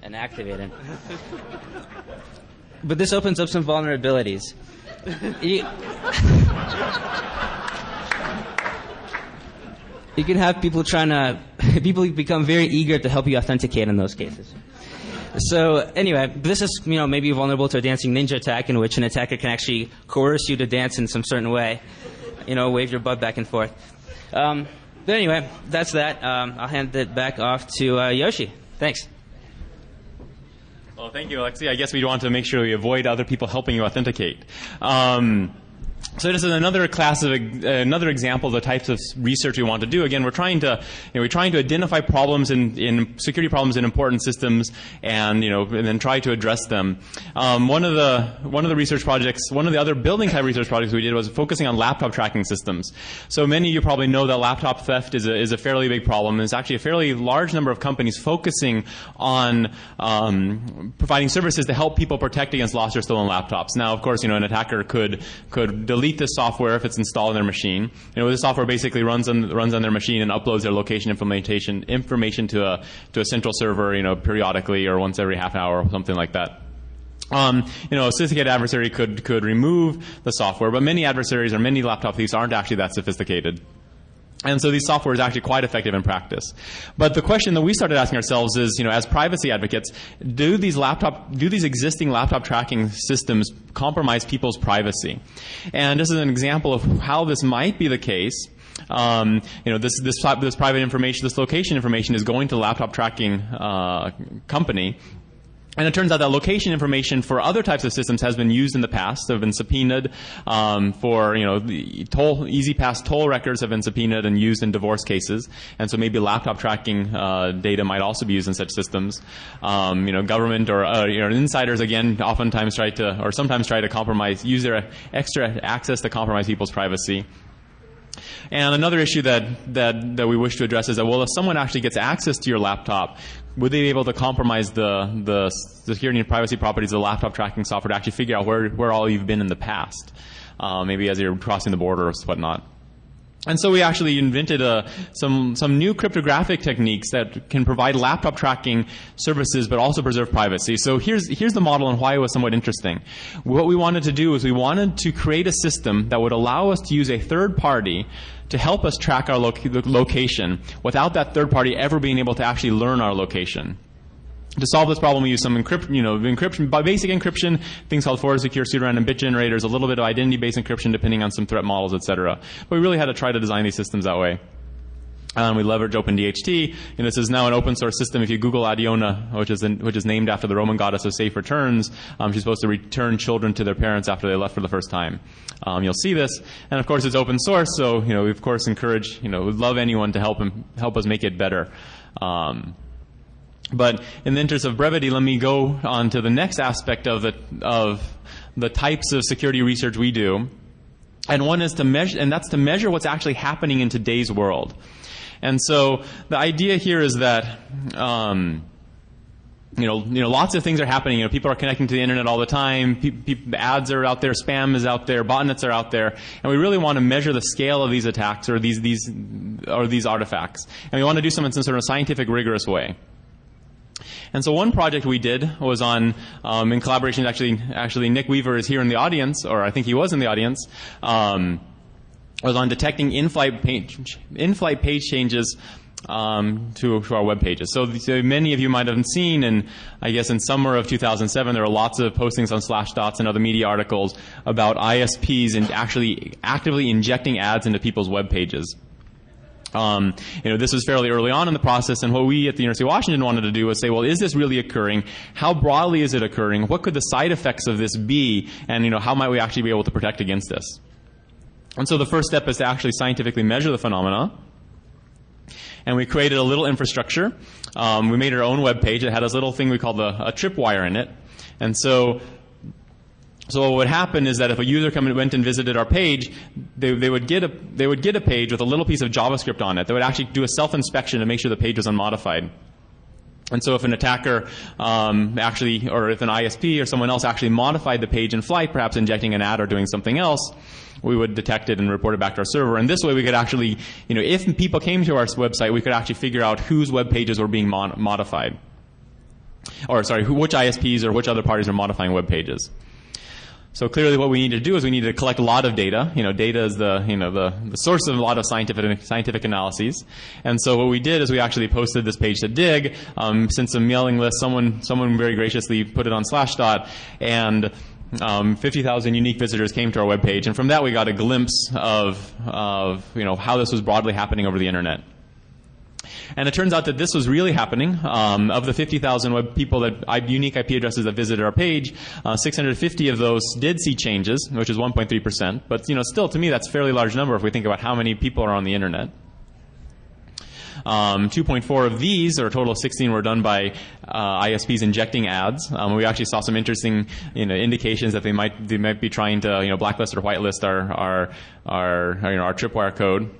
D: and activate it. But this opens up some vulnerabilities. You can have people people become very eager to help you authenticate in those cases. So anyway, this is maybe vulnerable to a dancing ninja attack in which an attacker can actually coerce you to dance in some certain way, wave your butt back and forth. But anyway, that's that. I'll hand it back off to Yoshi. Thanks.
A: Well, thank you, Alexi. I guess we want to make sure we avoid other people helping you authenticate. So this is another example of the types of research we want to do. Again, we're trying to identify problems in security problems in important systems, and then try to address them. One of the research projects, one of the other building type research projects we did was focusing on laptop tracking systems. So many of you probably know that laptop theft is a fairly big problem. There's actually a fairly large number of companies focusing on providing services to help people protect against lost or stolen laptops. Now, of course, an attacker could delete this software if it's installed in their machine. The software basically runs on their machine and uploads their location information to a central server, periodically or once every half hour or something like that. A sophisticated adversary could remove the software, but many adversaries or many laptop thieves aren't actually that sophisticated. And so these software is actually quite effective in practice. But the question that we started asking ourselves is, as privacy advocates, do these existing laptop tracking systems compromise people's privacy? And this is an example of how this might be the case. This private information, this location information is going to the laptop tracking company. And it turns out that location information for other types of systems has been used in the past. They've been subpoenaed for, the E-ZPass toll records have been subpoenaed and used in divorce cases. And so maybe laptop tracking data might also be used in such systems. Government or insiders, again, sometimes try to compromise, use their extra access to compromise people's privacy. And another issue that we wish to address is that, well, if someone actually gets access to your laptop, would they be able to compromise the security and privacy properties of the laptop tracking software to actually figure out where all you've been in the past, maybe as you're crossing the border or whatnot? And so we actually invented some new cryptographic techniques that can provide laptop tracking services but also preserve privacy. So here's the model and why it was somewhat interesting. What we wanted to do is we wanted to create a system that would allow us to use a third party to help us track our location without that third party ever being able to actually learn our location. To solve this problem, we use some encryption, basic encryption, things called forward secure pseudorandom bit generators, a little bit of identity-based encryption depending on some threat models, etc. But we really had to try to design these systems that way. We leverage OpenDHT, and this is now an open source system. If you Google Adiona, which is named after the Roman goddess of safe returns, she's supposed to return children to their parents after they left for the first time. You'll see this, and of course it's open source, so we of course encourage, we'd love anyone to help us make it better. But in the interest of brevity, let me go on to the next aspect of the types of security research we do. And one is to measure, and that's to measure what's actually happening in today's world. And so the idea here is that lots of things are happening. People are connecting to the internet all the time. Ads are out there, spam is out there, botnets are out there, and we really want to measure the scale of these attacks or these artifacts. And we want to do some in some sort of scientific, rigorous way. And so one project we did was on, in collaboration, actually Nick Weaver is here in the audience, or I think he was in the audience, was on detecting in-flight page changes to our web pages. So many of you might have seen, and I guess in summer of 2007, there were lots of postings on Slashdot and other media articles about ISPs and actually actively injecting ads into people's web pages. This was fairly early on in the process, and what we at the University of Washington wanted to do was say, well, is this really occurring? How broadly is it occurring? What could the side effects of this be? And, how might we actually be able to protect against this? And so the first step is to actually scientifically measure the phenomena. and we created a little infrastructure. We made our own web page. It had this little thing we called a tripwire in it. And so what would happen is that if a user went and visited our page, they would get a page with a little piece of JavaScript on it that would actually do a self-inspection to make sure the page was unmodified. And so if an attacker or if an ISP or someone else actually modified the page in flight, perhaps injecting an ad or doing something else, we would detect it and report it back to our server. And this way we could actually, if people came to our website, we could actually figure out whose web pages were being modified. Or sorry, which ISPs or which other parties are modifying web pages. So clearly what we need to do is we need to collect a lot of data. Data is the source of a lot of scientific analyses. And so what we did is we actually posted this page to Dig. Since a mailing list, someone very graciously put it on Slashdot, and 50,000 unique visitors came to our webpage. And from that we got a glimpse of how this was broadly happening over the internet. And it turns out that this was really happening. Of the 50,000 unique IP addresses that visited our page, 650 of those did see changes, which is 1.3%. But still, to me, that's a fairly large number if we think about how many people are on the internet. 2.4 of these, or a total of 16, were done by ISPs injecting ads. We actually saw some interesting indications that they might be trying to blacklist or whitelist our tripwire code.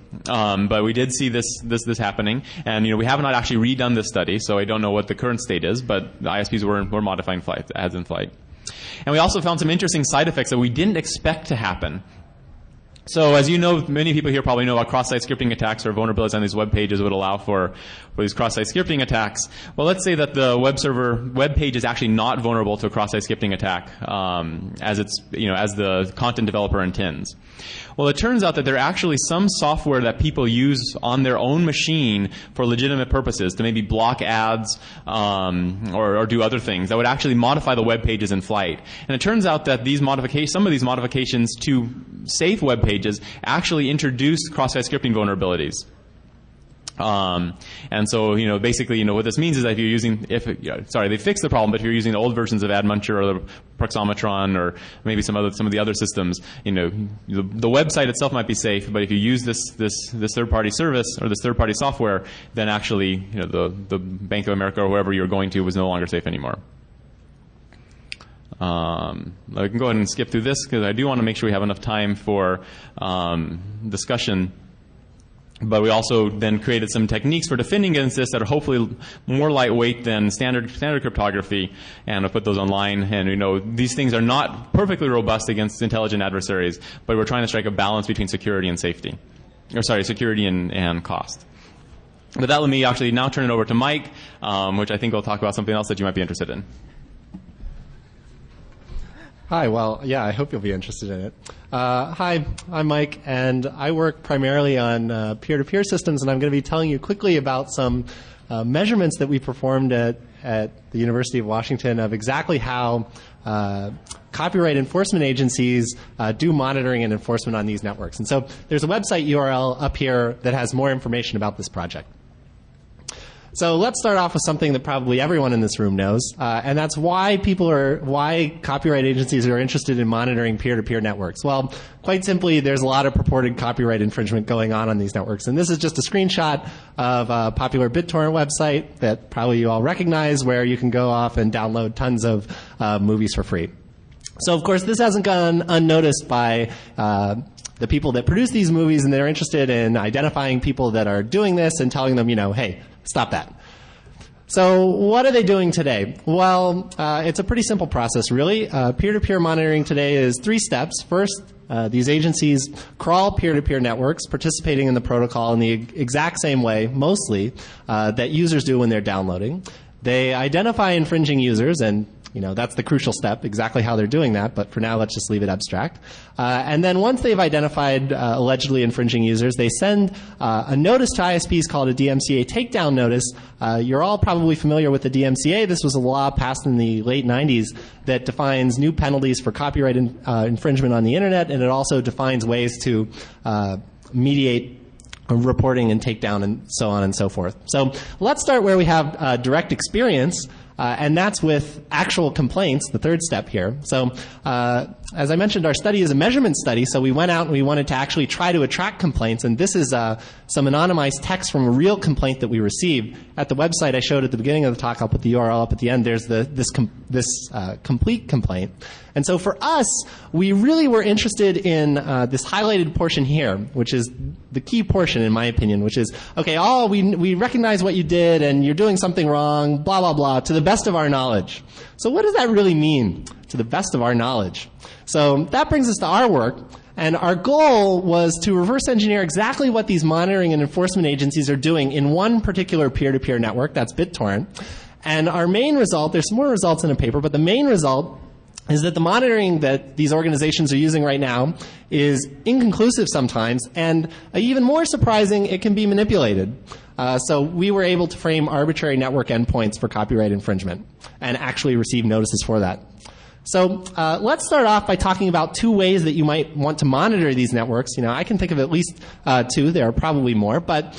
A: But we did see this happening, and we have not actually redone this study, so I don't know what the current state is. But the ISPs were modifying ads in flight, and we also found some interesting side effects that we didn't expect to happen. So as you know, many people here probably know about cross-site scripting attacks, or vulnerabilities on these web pages would allow for these cross-site scripting attacks. Well, let's say that the web page is actually not vulnerable to a cross-site scripting attack, as the content developer intends. Well, it turns out that there are actually some software that people use on their own machine for legitimate purposes, to maybe block ads or do other things that would actually modify the web pages in flight. And it turns out that some of these modifications to safe web pages actually introduce cross-site scripting vulnerabilities. And so, basically, what this means is that if you're using, they fixed the problem, but if you're using old versions of AdMuncher or the Proxomatron or maybe some of the other systems, the website itself might be safe, but if you use this third-party service or this third-party software, then actually, the Bank of America or whoever you're going to was no longer safe anymore. I can go ahead and skip through this because I do want to make sure we have enough time for discussion. But we also then created some techniques for defending against this that are hopefully more lightweight than standard cryptography, and I'll put those online. And these things are not perfectly robust against intelligent adversaries, but we're trying to strike a balance between security and safety, security and cost. With that, let me actually now turn it over to Mike, which I think will talk about something else that you might be interested in.
E: Hi, well, yeah, I hope you'll be interested in it. Hi, I'm Mike, and I work primarily on peer-to-peer systems, and I'm going to be telling you quickly about some measurements that we performed at the University of Washington of exactly how copyright enforcement agencies do monitoring and enforcement on these networks. And so there's a website URL up here that has more information about this project. So let's start off with something that probably everyone in this room knows, and that's why copyright agencies are interested in monitoring peer-to-peer networks. Well, quite simply, there's a lot of purported copyright infringement going on these networks. And this is just a screenshot of a popular BitTorrent website that probably you all recognize, where you can go off and download tons of movies for free. So, of course, this hasn't gone unnoticed by the people that produce these movies, and they're interested in identifying people that are doing this and telling them, hey, stop that. So what are they doing today? Well, it's a pretty simple process, really. Peer-to-peer monitoring today is 3 steps. First, these agencies crawl peer-to-peer networks, participating in the protocol in the exact same way, mostly, that users do when they're downloading. They identify infringing users, and that's the crucial step, exactly how they're doing that, but for now let's just leave it abstract. And then once they've identified allegedly infringing users, they send a notice to ISPs called a DMCA takedown notice. You're all probably familiar with the DMCA. This was a law passed in the late 90s that defines new penalties for copyright infringement on the internet, and it also defines ways to mediate reporting and takedown and so on and so forth. So let's start where we have direct experience. and that's with actual complaints, the third step here. So as I mentioned, our study is a measurement study, so we went out and we wanted to actually try to attract complaints, and this is some anonymized text from a real complaint that we received. At the website I showed at the beginning of the talk, I'll put the URL up at the end, there's this complete complaint. And so for us, we really were interested in this highlighted portion here, which is the key portion in my opinion, which is, okay, we recognize what you did and you're doing something wrong, blah, blah, blah, to the best of our knowledge. So what does that really mean, to the best of our knowledge? So that brings us to our work. And our goal was to reverse engineer exactly what these monitoring and enforcement agencies are doing in one particular peer-to-peer network, that's BitTorrent. And our main result, there's some more results in a paper, but the main result is that the monitoring that these organizations are using right now is inconclusive sometimes, and even more surprising, it can be manipulated. So we were able to frame arbitrary network endpoints for copyright infringement and actually receive notices for that. So let's start off by talking about two ways that you might want to monitor these networks. I can think of at least two. There are probably more. But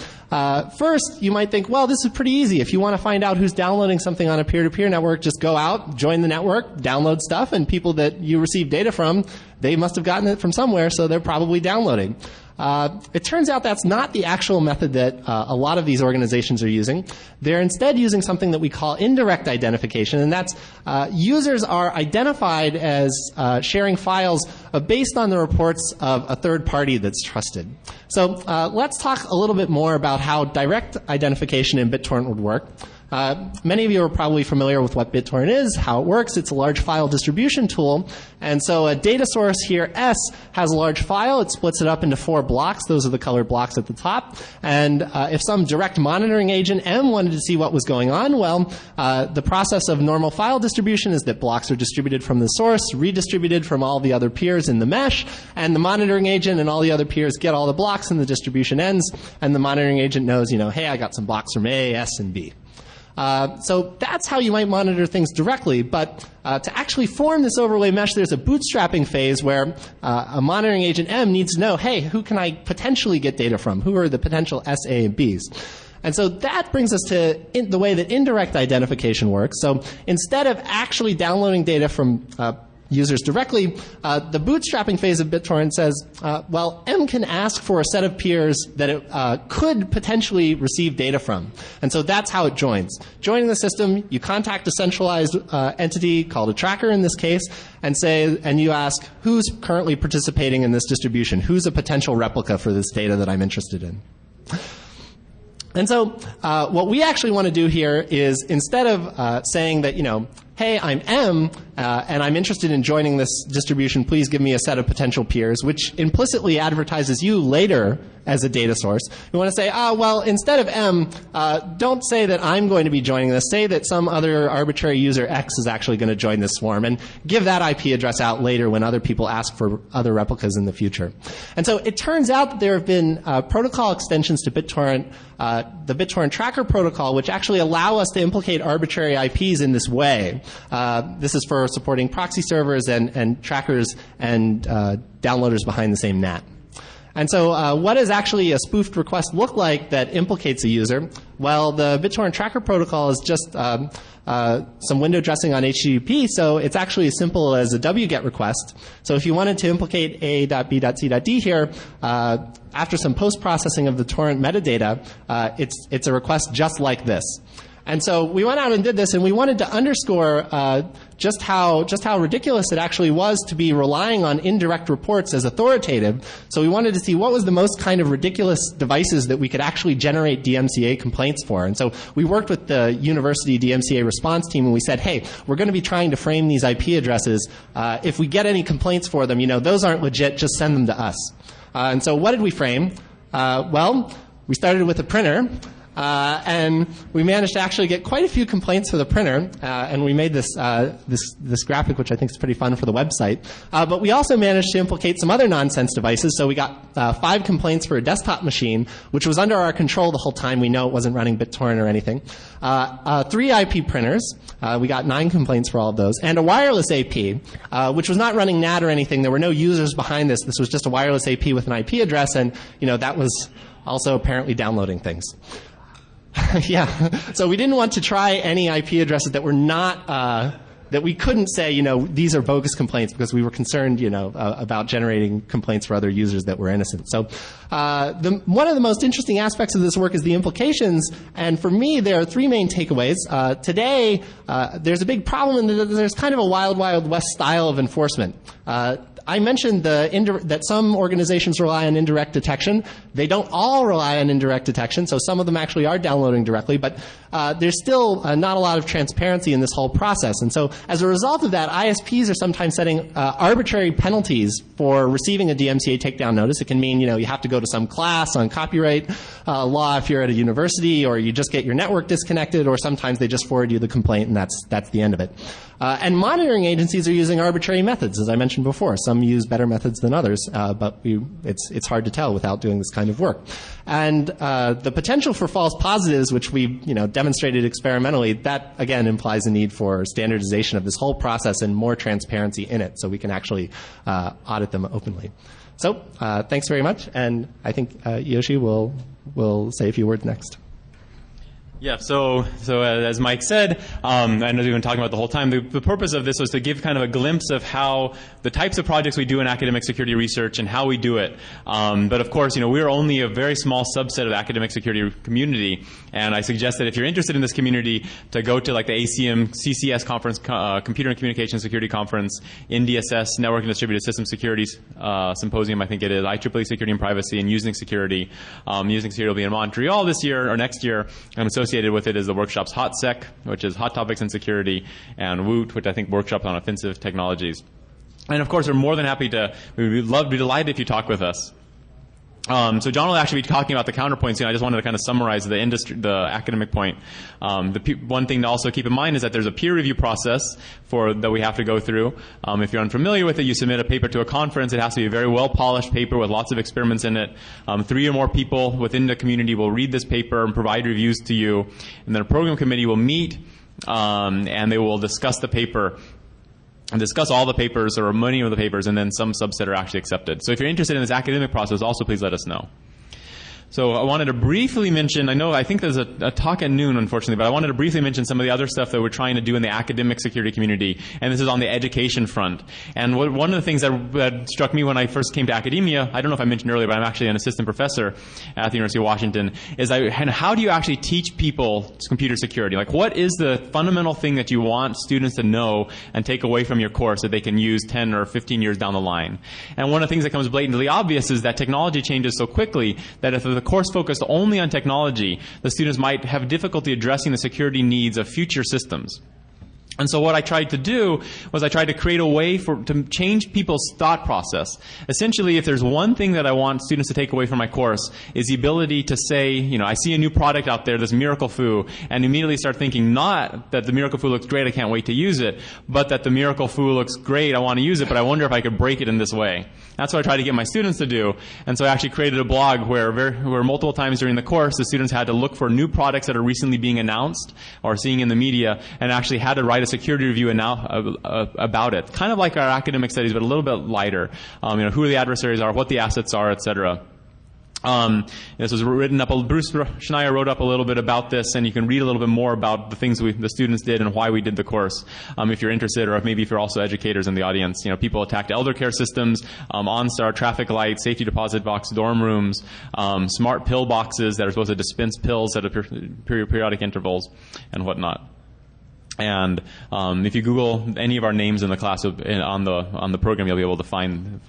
E: first, you might think, well, this is pretty easy. If you want to find out who's downloading something on a peer-to-peer network, just go out, join the network, download stuff, and people that you receive data from, they must have gotten it from somewhere, so they're probably downloading. It turns out that's not the actual method that a lot of these organizations are using. They're instead using something that we call indirect identification, and that's users are identified as sharing files based on the reports of a third party that's trusted. So let's talk a little bit more about how direct identification in BitTorrent would work. Many of you are probably familiar with what BitTorrent is, how it works. It's a large file distribution tool. And so a data source here, S, has a large file. It splits it up into 4 blocks. Those are the colored blocks at the top. And if some direct monitoring agent, M, wanted to see what was going on, well, the process of normal file distribution is that blocks are distributed from the source, redistributed from all the other peers in the mesh, and the monitoring agent and all the other peers get all the blocks and the distribution ends, and the monitoring agent knows, hey, I got some blocks from A, S, and B. So that's how you might monitor things directly, but to actually form this overlay mesh, there's a bootstrapping phase where a monitoring agent M needs to know, hey, who can I potentially get data from? Who are the potential S, A, and Bs? And so that brings us to the way that indirect identification works. So instead of actually downloading data from users directly, the bootstrapping phase of BitTorrent says, well, M can ask for a set of peers that it could potentially receive data from. And so that's how it joins. Joining the system, you contact a centralized entity called a tracker in this case, and you ask, who's currently participating in this distribution? Who's a potential replica for this data that I'm interested in? And so what we actually want to do here is, instead of saying that, hey, I'm M, and I'm interested in joining this distribution, please give me a set of potential peers, which implicitly advertises you later as a data source. We want to say, well, instead of M, don't say that I'm going to be joining this. Say that some other arbitrary user X is actually going to join this swarm, and give that IP address out later when other people ask for other replicas in the future. And so it turns out that there have been protocol extensions to BitTorrent, the BitTorrent tracker protocol, which actually allow us to implicate arbitrary IPs in this way. This is for supporting proxy servers and trackers and downloaders behind the same NAT. And so what does actually a spoofed request look like that implicates a user? Well, the BitTorrent tracker protocol is just some window dressing on HTTP, so it's actually as simple as a wget request. So if you wanted to implicate a.b.c.d here, after some post-processing of the torrent metadata, it's a request just like this. And so we went out and did this, and we wanted to underscore just how ridiculous it actually was to be relying on indirect reports as authoritative. So we wanted to see what was the most kind of ridiculous devices that we could actually generate DMCA complaints for. And so we worked with the university DMCA response team, and we said, hey, we're going to be trying to frame these IP addresses. If we get any complaints for them, those aren't legit, just send them to us. And so what did we frame? Well, we started with a printer. And we managed to actually get quite a few complaints for the printer, and we made this graphic, which I think is pretty fun for the website. But we also managed to implicate some other nonsense devices. So we got 5 complaints for a desktop machine, which was under our control the whole time. We know it wasn't running BitTorrent or anything. 3 IP printers. We got 9 complaints for all of those, and a wireless AP, which was not running NAT or anything. There were no users behind this. This was just a wireless AP with an IP address, and that was also apparently downloading things. Yeah. So we didn't want to try any IP addresses that were not that we couldn't say, these are bogus complaints, because we were concerned, about generating complaints for other users that were innocent. So one of the most interesting aspects of this work is the implications. And for me, there are three main takeaways. Today, there's a big problem in that there's kind of a wild, wild west style of enforcement. I mentioned that some organizations rely on indirect detection. They don't all rely on indirect detection, so some of them actually are downloading directly, but there's still not a lot of transparency in this whole process. And so as a result of that, ISPs are sometimes setting arbitrary penalties for receiving a DMCA takedown notice. It can mean, you have to go to some class on copyright law if you're at a university, or you just get your network disconnected, or sometimes they just forward you the complaint and that's the end of it. And monitoring agencies are using arbitrary methods, as I mentioned before. Some use better methods than others, but it's hard to tell without doing this kind of work. And the potential for false positives, which we demonstrated experimentally, that again implies a need for standardization of this whole process and more transparency in it, so we can actually audit them openly. So thanks very much, and I think Yoshi will say a few words next.
A: Yeah, so as Mike said, and as we've been talking about the whole time, the purpose of this was to give kind of a glimpse of how the types of projects we do in academic security research and how we do it. But of course, we're only a very small subset of the academic security community, and I suggest that if you're interested in this community, to go to like the ACM CCS conference, Computer and Communication Security Conference, NDSS, Network and Distributed System Security Symposium, I think it is, IEEE Security and Privacy, and Using Security. Using Security will be in Montreal this year, or next year, and associated with it is the workshops HotSec, which is Hot Topics in Security, and WOOT, which I think workshops on offensive technologies. And of course, we're more than happy we would be delighted if you talk with us. So John will actually be talking about the counterpoints. I just wanted to kind of summarize the academic point. One thing to also keep in mind is that there's a peer review process that we have to go through. If you're unfamiliar with it, you submit a paper to a conference. It has to be a very well-polished paper with lots of experiments in it. 3 or more people within the community will read this paper and provide reviews to you. And then a program committee will meet, and they will discuss the paper and discuss all the papers or many of the papers, and then some subset are actually accepted. So if you're interested in this academic process, also please let us know. So I wanted to briefly mention, I think there's a talk at noon, unfortunately, but I wanted to briefly mention some of the other stuff that we're trying to do in the academic security community, and this is on the education front. And one of the things that struck me when I first came to academia, I don't know if I mentioned earlier, but I'm actually an assistant professor at the University of Washington, is how do you actually teach people computer security? Like, what is the fundamental thing that you want students to know and take away from your course that they can use 10 or 15 years down the line? And one of the things that comes blatantly obvious is that technology changes so quickly that if the course focused only on technology, the students might have difficulty addressing the security needs of future systems. And so what I tried to do was I tried to create a way to change people's thought process. Essentially, if there's one thing that I want students to take away from my course, is the ability to say, I see a new product out there, this Miracle Foo, and immediately start thinking not that the Miracle Foo looks great, I can't wait to use it, but that the Miracle Foo looks great, I want to use it, but I wonder if I could break it in this way. That's what I tried to get my students to do. And so I actually created a blog where multiple times during the course, the students had to look for new products that are recently being announced or seeing in the media, and actually had to write a security review about it. Kind of like our academic studies, but a little bit lighter. Who the adversaries are, what the assets are, etc. This was written up. Bruce Schneier wrote up a little bit about this, and you can read a little bit more about the things the students did and why we did the course. If you're interested, or maybe if you're also educators in the audience, people attacked elder care systems, OnStar, traffic lights, safety deposit box, dorm rooms, smart pill boxes that are supposed to dispense pills at periodic intervals, and whatnot. And if you Google any of our names in the class on the program, you'll be able to find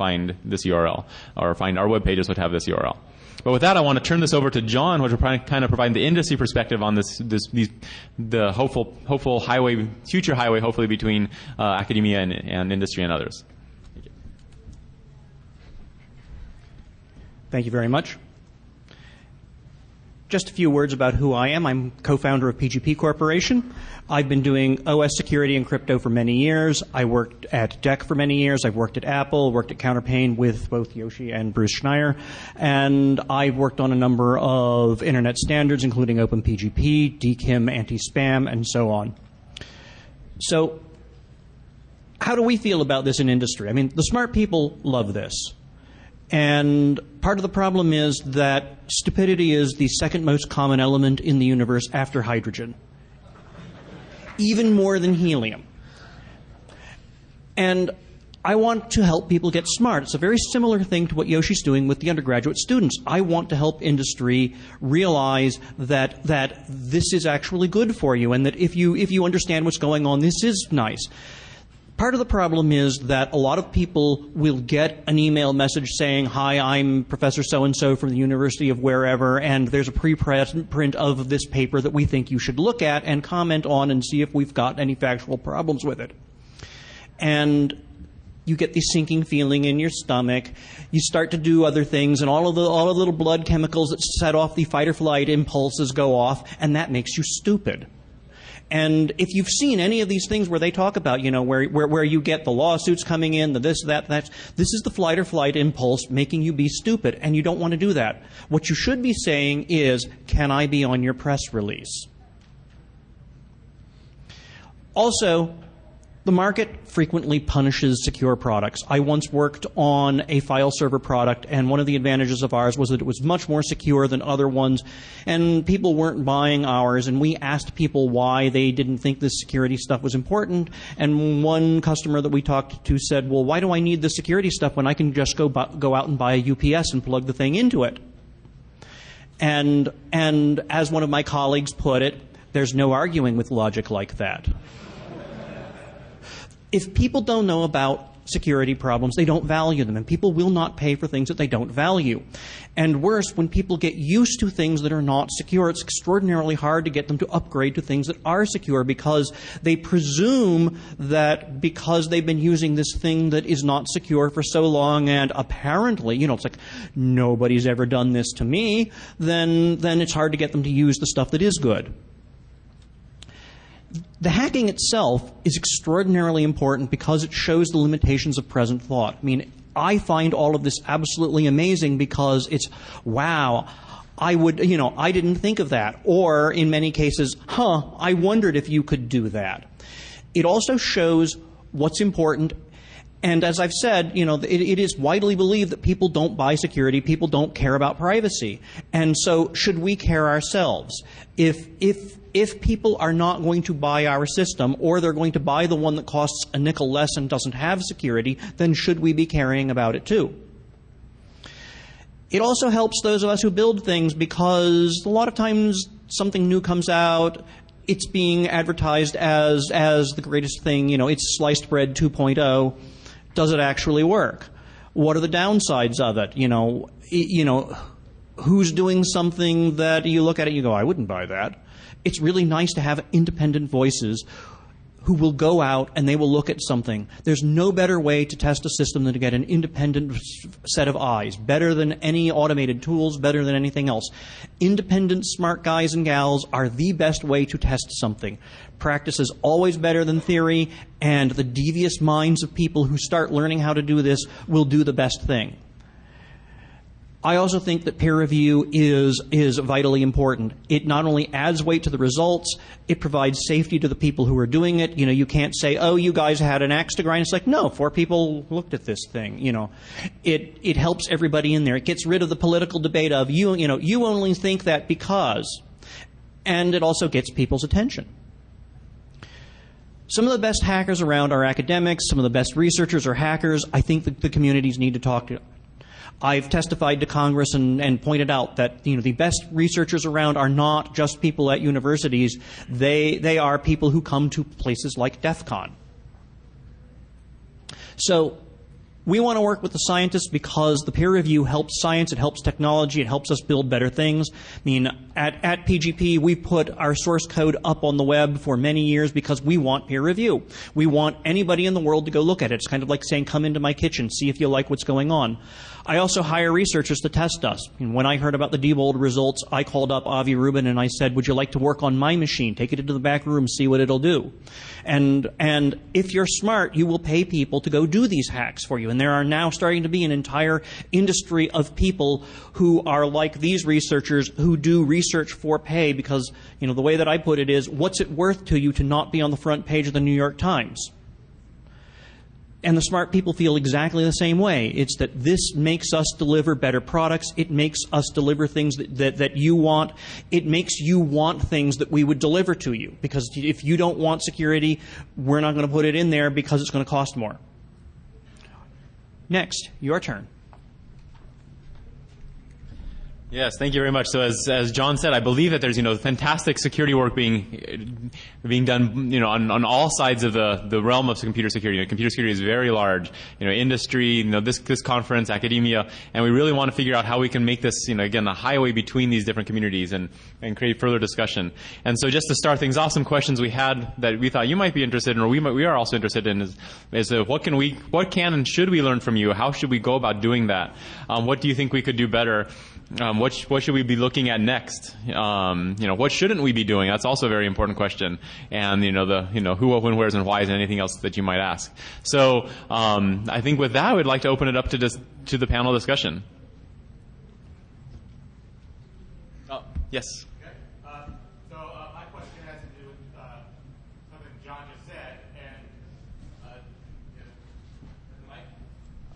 A: this URL, or find our web pages would have this URL. But with that, I want to turn this over to John, which will kind of provide the industry perspective on the hopeful future highway, hopefully between academia and industry and others.
F: Thank you very much. Just a few words about who I am. I'm co-founder of PGP Corporation. I've been doing OS security and crypto for many years. I worked at DEC for many years. I've worked at Apple, worked at Counterpane with both Yoshi and Bruce Schneier. And I've worked on a number of internet standards, including OpenPGP, DKIM, anti-spam, and so on. So how do we feel about this in industry? I mean, the smart people love this. And part of the problem is that stupidity is the second most common element in the universe after hydrogen, even more than helium. And I want to help people get smart. It's a very similar thing to what Yoshi's doing with the undergraduate students. I want to help industry realize that this is actually good for you, and that if you understand what's going on, this is nice. Part of the problem is that a lot of people will get an email message saying, "Hi, I'm Professor so-and-so from the University of wherever, and there's a preprint of this paper that we think you should look at and comment on and see if we've got any factual problems with it." And you get this sinking feeling in your stomach. You start to do other things, and all of the little blood chemicals that set off the fight or flight impulses go off, and that makes you stupid. And if you've seen any of these things where they talk about, where you get the lawsuits coming in, the this, that, this is the flight or flight impulse making you be stupid, and you don't want to do that. What you should be saying is, "Can I be on your press release?" Also, the market frequently punishes secure products. I once worked on a file server product, and one of the advantages of ours was that it was much more secure than other ones, and people weren't buying ours, and we asked people why they didn't think this security stuff was important, and one customer that we talked to said, "Well, why do I need the security stuff when I can just go out and buy a UPS and plug the thing into it?" And as one of my colleagues put it, there's no arguing with logic like that. If people don't know about security problems, they don't value them, and people will not pay for things that they don't value. And worse, when people get used to things that are not secure, it's extraordinarily hard to get them to upgrade to things that are secure, because they presume that because they've been using this thing that is not secure for so long, and apparently, it's like, nobody's ever done this to me, then it's hard to get them to use the stuff that is good. The hacking itself is extraordinarily important because it shows the limitations of present thought. I mean, I find all of this absolutely amazing because it's, wow, I didn't think of that. Or in many cases, I wondered if you could do that. It also shows what's important. And as I've said, it is widely believed that people don't buy security, people don't care about privacy. And so should we care ourselves? If people are not going to buy our system, or they're going to buy the one that costs a nickel less and doesn't have security, then should we be caring about it too? It also helps those of us who build things, because a lot of times something new comes out, it's being advertised as the greatest thing, it's sliced bread 2.0. Does it actually work? What are the downsides of it? Who's doing something that you look at it and you go, I wouldn't buy that. It's really nice to have independent voices who will go out and they will look at something. There's no better way to test a system than to get an independent set of eyes, better than any automated tools, better than anything else. Independent, smart guys and gals are the best way to test something. Practice is always better than theory, and the devious minds of people who start learning how to do this will do the best thing. I also think that peer review is vitally important. It not only adds weight to the results, it provides safety to the people who are doing it. You can't say, "Oh, you guys had an axe to grind." It's like, no, 4 people looked at this thing. It helps everybody in there. It gets rid of the political debate of you only think that because, and it also gets people's attention. Some of the best hackers around are academics. Some of the best researchers are hackers. I think that the communities need to talk to. I've testified to Congress and pointed out that the best researchers around are not just people at universities. They are people who come to places like DEF CON. So we want to work with the scientists because the peer review helps science, it helps technology, it helps us build better things. I mean, at PGP, we put our source code up on the web for many years because we want peer review. We want anybody in the world to go look at it. It's kind of like saying, come into my kitchen, see if you like what's going on. I also hire researchers to test us. And when I heard about the Diebold results, I called up Avi Rubin and I said, would you like to work on my machine? Take it into the back room, see what it'll do. And if you're smart, you will pay people to go do these hacks for you. And there are now starting to be an entire industry of people who are like these researchers who do research for pay because, the way that I put it is, what's it worth to you to not be on the front page of the New York Times? And the smart people feel exactly the same way. It's that this makes us deliver better products. It makes us deliver things that you want. It makes you want things that we would deliver to you. Because if you don't want security, we're not going to put it in there because it's going to cost more. Next, your turn.
A: Yes, thank you very much. So as John said, I believe that there's fantastic security work being done on all sides of the realm of computer security. Computer security is very large. Industry, this conference, academia, and we really want to figure out how we can make this again a highway between these different communities and create further discussion. And so just to start things off, some questions we had that we thought you might be interested in, or we are also interested in, is what can and should we learn from you? How should we go about doing that? What do you think we could do better? What should we be looking at next? What shouldn't we be doing? That's also a very important question. And who, what, when, where's, and whys, and anything else that you might ask. So I think with that, we'd like to open it up to the panel discussion. Yes.
G: Okay. My question has to do with something John just said, and Mike.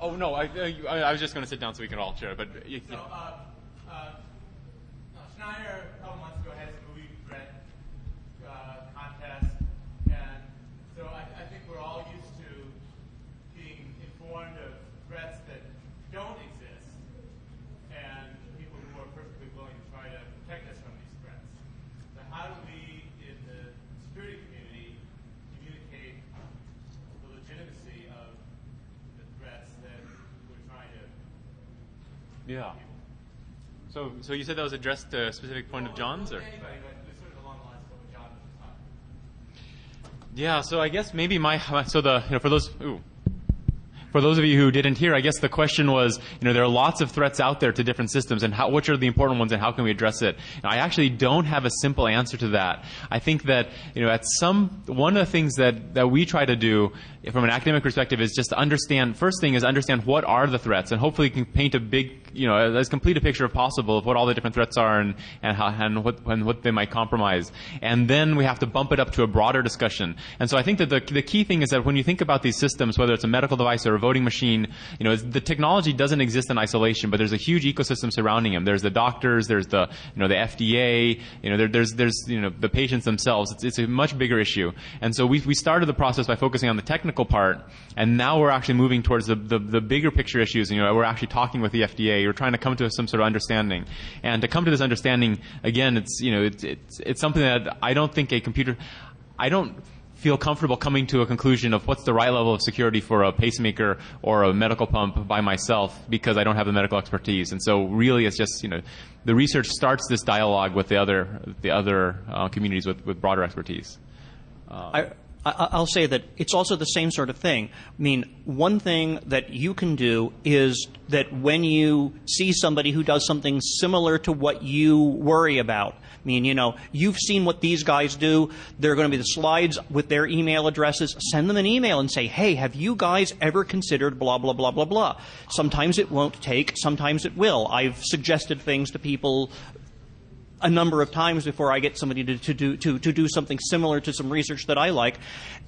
A: Oh no, I was just going to sit down so we can all share. But
G: Schneider a couple months ago had his movie threat contest, and so I think we're all used to being informed of threats that don't exist, and people who are perfectly willing to try to protect us from these threats. So how do we, in the security community, communicate the legitimacy of the threats that we're trying to?
A: Yeah. So you said that was addressed to a specific point of John's, or?
G: Anybody, but it's sort of along the lines of what John was talking.
A: Yeah. So I guess maybe for those of you who didn't hear, I guess the question was, there are lots of threats out there to different systems, and which are the important ones, and how can we address it? And I actually don't have a simple answer to that. I think that, one of the things that we try to do from an academic perspective is just to understand. First thing is understand what are the threats, and hopefully can paint a big, as complete a picture as possible of what all the different threats are and what they might compromise. And then we have to bump it up to a broader discussion. And so I think that the key thing is that when you think about these systems, whether it's a medical device or a voting machine, the technology doesn't exist in isolation, but there's a huge ecosystem surrounding them. There's the doctors, there's the FDA, there's the patients themselves. It's a much bigger issue. And so we started the process by focusing on the technical part, and now we're actually moving towards the bigger picture issues. We're actually talking with the FDA. We're trying to come to some sort of understanding. And to come to this understanding, again, it's something that I don't think I don't feel comfortable coming to a conclusion of what's the right level of security for a pacemaker or a medical pump by myself, because I don't have the medical expertise. And so really it's just, the research starts this dialogue with the other communities with broader expertise.
F: I'll say that it's also the same sort of thing. I mean, one thing that you can do is that when you see somebody who does something similar to what you worry about, I mean, you've seen what these guys do. There are going to be the slides with their email addresses. Send them an email and say, hey, have you guys ever considered blah, blah, blah, blah, blah? Sometimes it won't take. Sometimes it will. I've suggested things to people a number of times before I get somebody to do something similar to some research that I like,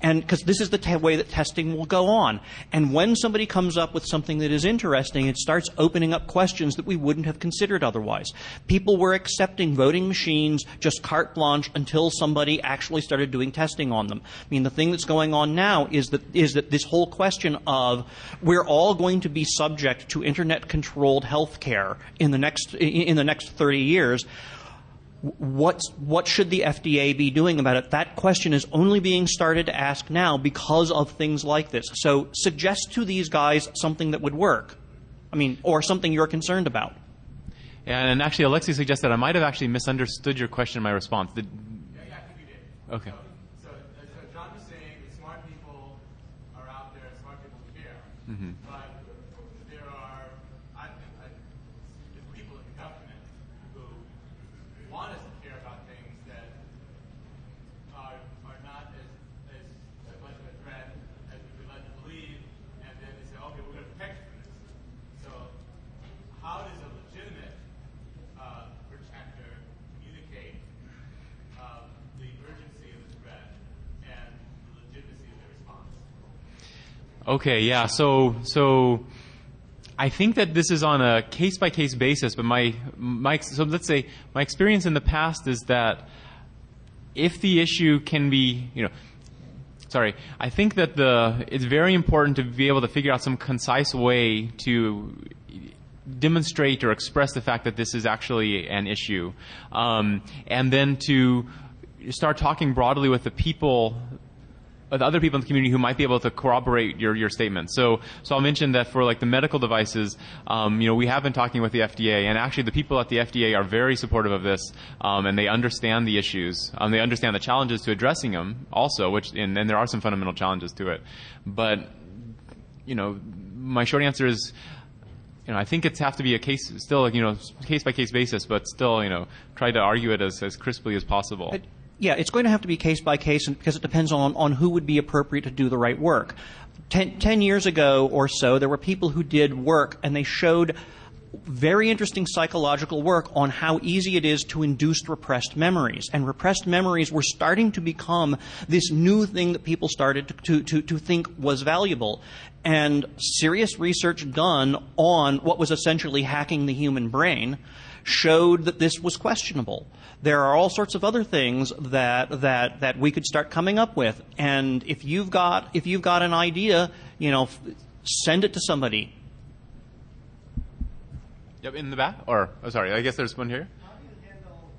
F: and because this is the way that testing will go on. And when somebody comes up with something that is interesting, it starts opening up questions that we wouldn't have considered otherwise. People were accepting voting machines just carte blanche until somebody actually started doing testing on them. I mean, the thing that's going on now is that this whole question of we're all going to be subject to internet-controlled health care in the next 30 years. What should the FDA be doing about it? That question is only being started to ask now because of things like this. So suggest to these guys something that would work. I mean, or something you're concerned about.
A: And actually, Alexei suggested I might have actually misunderstood your question in my response.
G: Yeah, I think you did.
A: Okay.
G: So John was saying that smart people are out there and smart people care.
A: Mm-hmm.
G: But there are people in the government who want us to care about things that are not as much of a threat as we would like to believe, and then they say, okay, we're going to protect you from this. So how does a legitimate protector communicate the urgency of the threat and the legitimacy of the response?
A: Okay, yeah. So I think that this is on a case-by-case basis, but so let's say my experience in the past is that if the issue can be, I think that it's very important to be able to figure out some concise way to demonstrate or express the fact that this is actually an issue, and then to start talking broadly with the other people in the community who might be able to corroborate your statement. So I'll mention that for like the medical devices, we have been talking with the FDA, and actually the people at the FDA are very supportive of this, and they understand the issues. They understand the challenges to addressing them also, and there are some fundamental challenges to it. But, my short answer is, I think it's have to be a case, still, case by case basis, but still, try to argue it as crisply as possible.
F: Yeah, it's going to have to be case by case because it depends on who would be appropriate to do the right work. 10 years ago or so, there were people who did work and they showed very interesting psychological work on how easy it is to induce repressed memories. And repressed memories were starting to become this new thing that people started to think was valuable. And serious research done on what was essentially hacking the human brain showed that this was questionable. There are all sorts of other things that we could start coming up with. And if you've got an idea, send it to somebody.
A: Yep, in the back? Sorry, I guess there's one here.
H: How do you handle,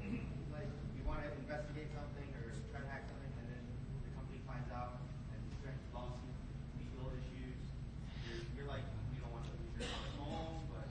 H: like, you want to investigate something or try to hack something, and then the company finds out and threatens lawsuit, legal issues? You're like, you don't want to lose your home, but...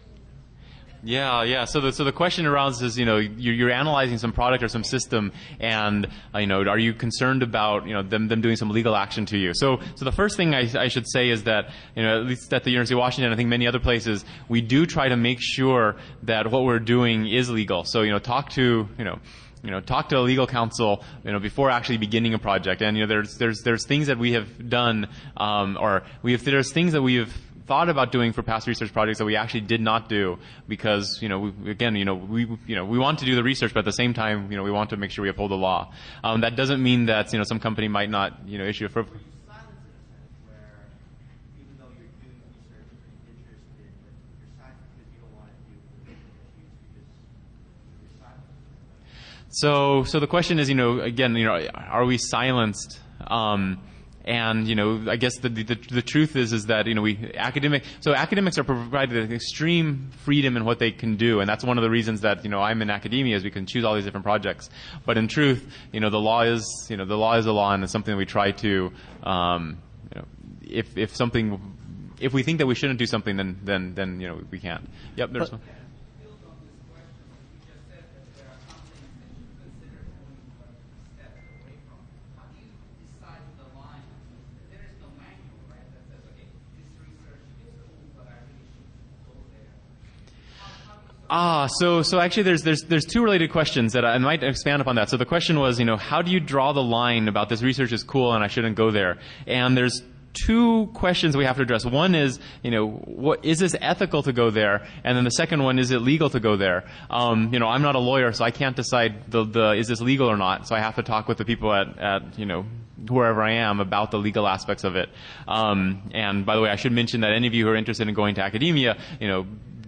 A: Yeah. So the question around is, you're analyzing some product or some system, and are you concerned about them doing some legal action to you? So the first thing I should say is that at least at the University of Washington, I think many other places, we do try to make sure that what we're doing is legal. So talk to a legal counsel, before actually beginning a project. And there's things that we have done, there's things that we have thought about doing for past research projects that we actually did not do because we want to do the research, but at the same time we want to make sure we uphold the law. That doesn't mean that some company might not issue a
H: Silence in a sense where even though you're doing research and interested, but you're silent because you don't want to deal with legal issues because you're silent.
A: So the question is, again, are we silenced? And I guess the truth is that academics are provided extreme freedom in what they can do, and that's one of the reasons that I'm in academia is we can choose all these different projects. But in truth, the law is the law, and it's something that we try to if we think that we shouldn't do something, then we can't. Yep, there's one. So actually there's two related questions that I might expand upon that. So the question was, how do you draw the line about this research is cool and I shouldn't go there? And there's two questions we have to address. One is, what is this ethical to go there? And then the second one, is it legal to go there? I'm not a lawyer, so I can't decide is this legal or not. So I have to talk with the people at wherever I am about the legal aspects of it. And by the way, I should mention that any of you who are interested in going to academia,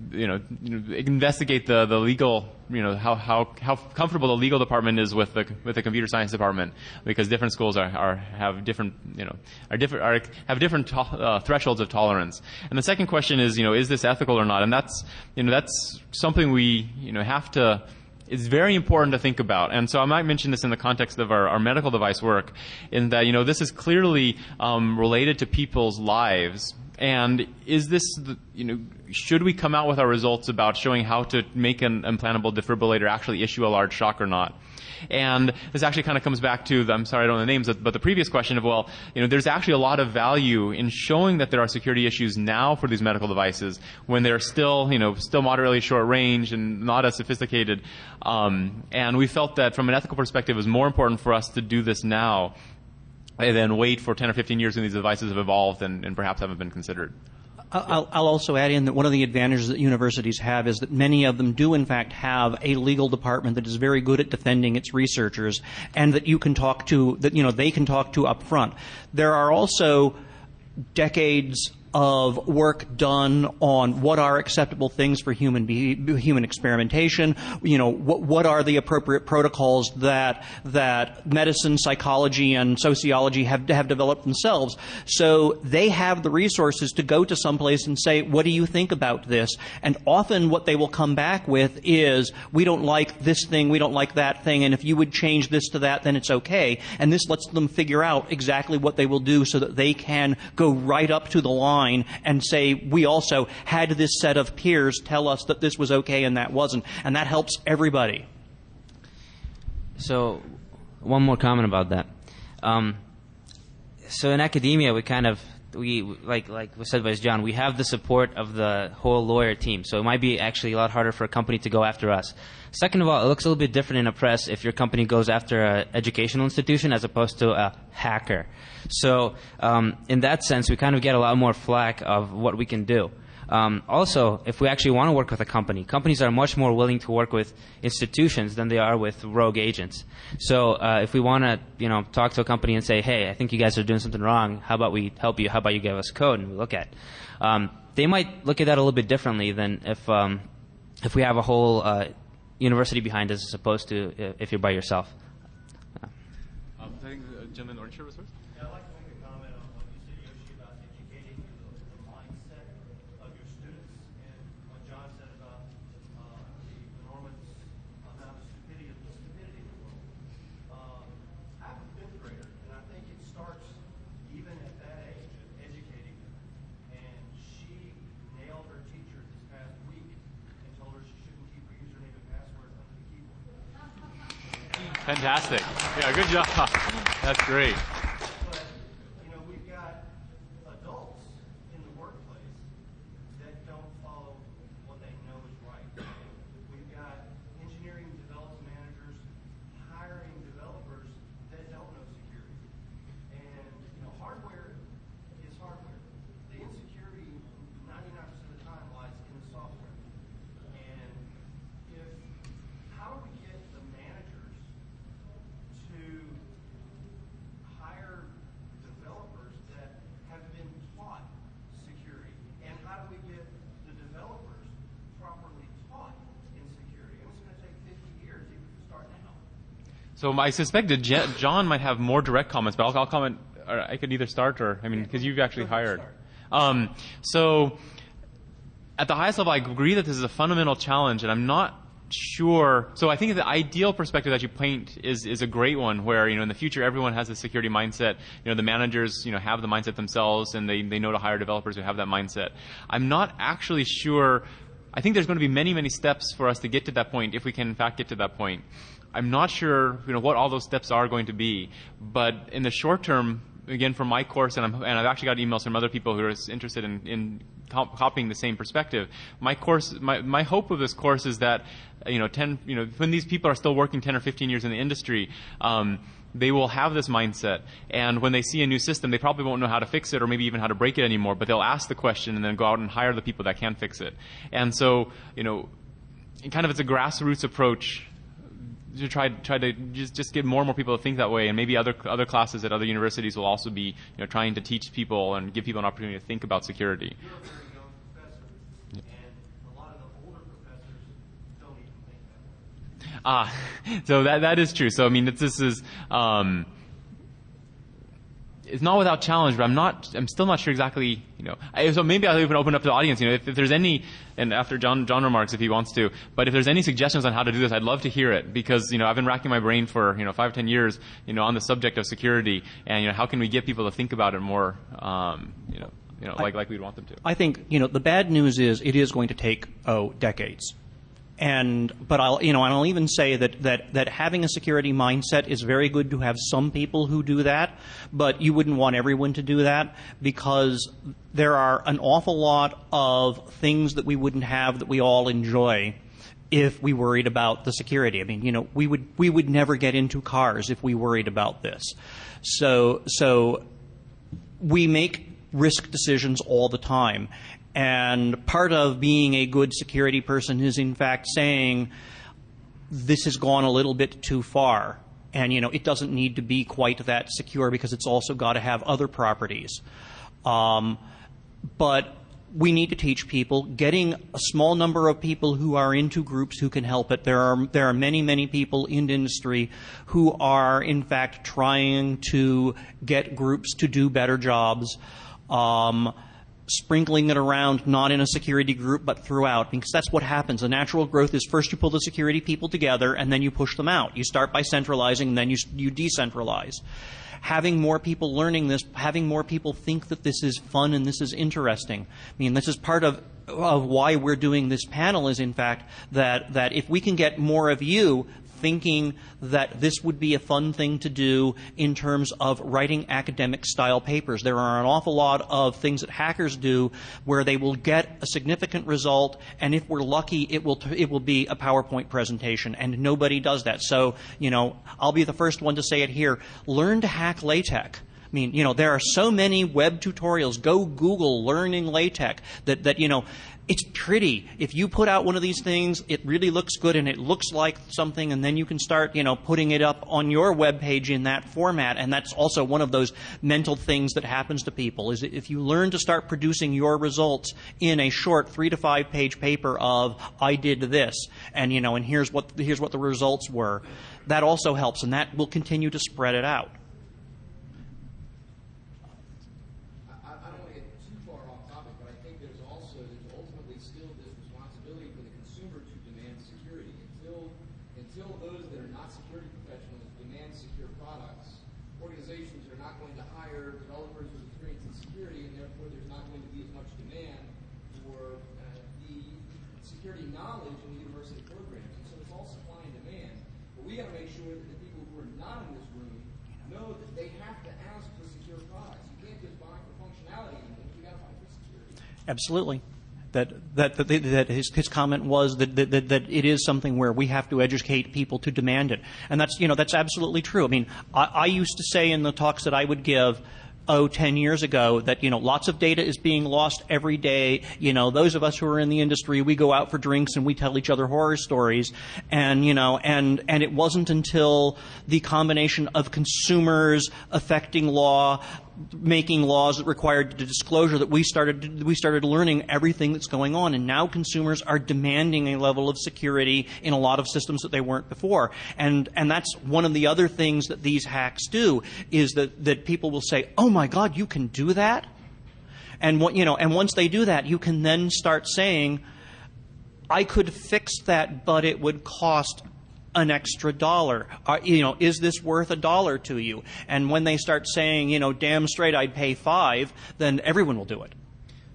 A: investigate the legal, how comfortable the legal department is with the computer science department, because different schools have different thresholds of tolerance. And the second question is this ethical or not? And that's something we have to. It's very important to think about. And so I might mention this in the context of our medical device work, in that this is clearly related to people's lives. And is this, should we come out with our results about showing how to make an implantable defibrillator actually issue a large shock or not? And this actually kind of comes back to, I'm sorry I don't know the names, but the previous question of, there's actually a lot of value in showing that there are security issues now for these medical devices when they're still moderately short range and not as sophisticated. And we felt that from an ethical perspective, it was more important for us to do this now and then wait for 10 or 15 years when these devices have evolved and perhaps haven't been considered.
F: I'll also add in that one of the advantages that universities have is that many of them do in fact have a legal department that is very good at defending its researchers, and that you can talk to, that they can talk to up front. There are also decades of work done on what are acceptable things for human experimentation. You know, what are the appropriate protocols that medicine, psychology, and sociology have developed themselves. So they have the resources to go to someplace and say, what do you think about this? And often what they will come back with is, we don't like this thing, we don't like that thing, and if you would change this to that, then it's okay. And this lets them figure out exactly what they will do so that they can go right up to the line and say, we also had this set of peers tell us that this was okay and that wasn't. And that helps everybody.
D: So, one more comment about that. So in academia, we like was said by John, we have the support of the whole lawyer team. So it might be actually a lot harder for a company to go after us. Second of all, it looks a little bit different in a press if your company goes after an educational institution as opposed to a hacker. So in that sense, we kind of get a lot more flack of what we can do. Also, if we actually want to work with a company, companies are much more willing to work with institutions than they are with rogue agents. So if we want to, talk to a company and say, hey, I think you guys are doing something wrong. How about we help you? How about you give us code and we look at it? They might look at that a little bit differently than if we have a whole university behind us as opposed to if you're by yourself.
A: I think gentleman orange shirt was first.
H: Yeah, I'd like to make a comment on what you said, Yoshi, about educating the mindset of your students, and what John said about the enormous amount of stupidity in the world. I have a fifth grader, and I think it starts even at that age of educating them. And she nailed her teacher this past week and told her she shouldn't keep her username and password under the keyboard.
A: Fantastic. Yeah, good job. That's great.
H: But, we've got adults in the workplace that don't follow what they know is right. We've got engineering development managers hiring developers that don't know security. And, hardware is hardware. The insecurity 99% of the time lies in the software. And how do we get the managers to hire developers that have been taught security? And how do we get the developers properly taught in security? And it's going to take 50 years even to start now.
A: So I suspect that John might have more direct comments, but I'll comment. Or I could either start or, because you've actually hired. So at the highest level, I agree that this is a fundamental challenge, and I'm not sure. So I think the ideal perspective that you paint is a great one, where in the future everyone has a security mindset. The managers have the mindset themselves, and they know to hire developers who have that mindset. I'm not actually sure. I think there's going to be many, many steps for us to get to that point, if we can in fact get to that point. I'm not sure what all those steps are going to be, but in the short term, again, from my course, and I've actually got emails from other people who are interested in copying the same perspective. My hope of this course is that when these people are still working 10 or 15 years in the industry, they will have this mindset, and when they see a new system, they probably won't know how to fix it or maybe even how to break it anymore, but they'll ask the question and then go out and hire the people that can fix it. And so, kind of it's a grassroots approach to try to just get more and more people to think that way, and maybe other classes at other universities will also be trying to teach people and give people an opportunity to think about security.
H: You're a very young professor, and a lot of the older professors don't even think that way.
A: So that is true. So this is it's not without challenge, but I'm still not sure exactly, so maybe I'll even open up to the audience, if there's any, and after John remarks if he wants to, but if there's any suggestions on how to do this, I'd love to hear it, because, I've been racking my brain for, 5 or 10 years, on the subject of security, and, how can we get people to think about it more, like we'd want them to.
F: I think, the bad news is it is going to take, decades. But I'll even say that having a security mindset is very good to have some people who do that, but you wouldn't want everyone to do that, because there are an awful lot of things that we wouldn't have that we all enjoy if we worried about the security. We would never get into cars if we worried about this. So we make risk decisions all the time. And part of being a good security person is, in fact, saying, this has gone a little bit too far. And, it doesn't need to be quite that secure, because it's also got to have other properties. But we need to teach people, getting a small number of people who are into groups who can help it. There are many, many people in industry who are, in fact, trying to get groups to do better jobs. Sprinkling it around, not in a security group, but throughout, because that's what happens. The natural growth is first you pull the security people together, and then you push them out. You start by centralizing, and then you decentralize. Having more people learning this, having more people think that this is fun and this is interesting. I mean, this is part of why we're doing this panel is, in fact, that if we can get more of you thinking that this would be a fun thing to do in terms of writing academic-style papers. There are an awful lot of things that hackers do where they will get a significant result, and if we're lucky, it will be a PowerPoint presentation, and nobody does that. So, I'll be the first one to say it here. Learn to hack LaTeX. I mean, there are so many web tutorials. Go Google learning LaTeX that it's pretty. If you put out one of these things, it really looks good and it looks like something, and then you can start, putting it up on your web page in that format. And that's also one of those mental things that happens to people is if you learn to start producing your results in a short 3 to 5 page paper of I did this, and and here's what the results were, that also helps, and that will continue to spread it out. Absolutely. That his comment was that it is something where we have to educate people to demand it, and that's absolutely true. I mean, I used to say in the talks that I would give 10 years ago that lots of data is being lost every day. Those of us who are in the industry, we go out for drinks and we tell each other horror stories, and it wasn't until the combination of consumers affecting law, making laws that required disclosure that we started learning everything that's going on, and now consumers are demanding a level of security in a lot of systems that they weren't before, and that's one of the other things that these hacks do is that people will say, oh my God, you can do that, and once they do that, you can then start saying, I could fix that, but it would cost an extra $1. Is this worth $1 to you? And when they start saying, damn straight I'd pay $5, then everyone will do it.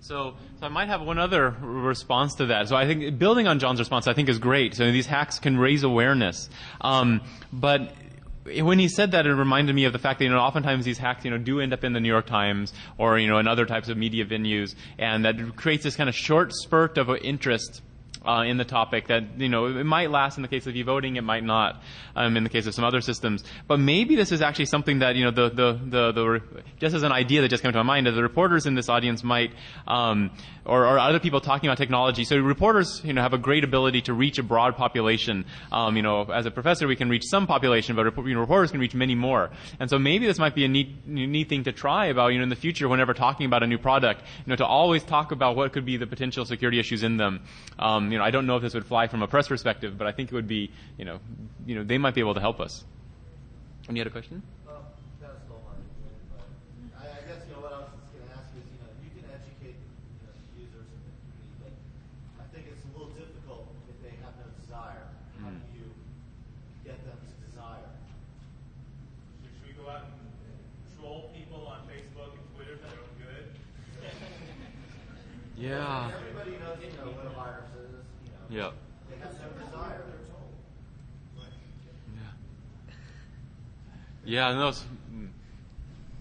A: So I might have one other response to that. So I think building on John's response, I think is great. So these hacks can raise awareness. But when he said that, it reminded me of the fact that oftentimes these hacks do end up in the New York Times or in other types of media venues, and that creates this kind of short spurt of interest in the topic that it might last in the case of e-voting, it might not in the case of some other systems. But maybe this is actually something that just as an idea that just came to my mind, that the reporters in this audience might or other people talking about technology. So reporters have a great ability to reach a broad population. As a professor, we can reach some population, but reporters can reach many more. And so maybe this might be a neat thing to try about in the future whenever talking about a new product, to always talk about what could be the potential security issues in them. I don't know if this would fly from a press perspective, but I think it would be, they might be able to help us. Any other question?
H: That stole my point, but I guess what I was going to ask is, you can educate users in the community, but I think it's a little difficult if they have no desire. How do you get them to desire?
G: Should we go out and troll people on Facebook and Twitter that are good?
A: Yeah.
H: Everybody knows, what a virus is.
A: Yeah.
H: They have no desire, they're told.
A: Yeah, no.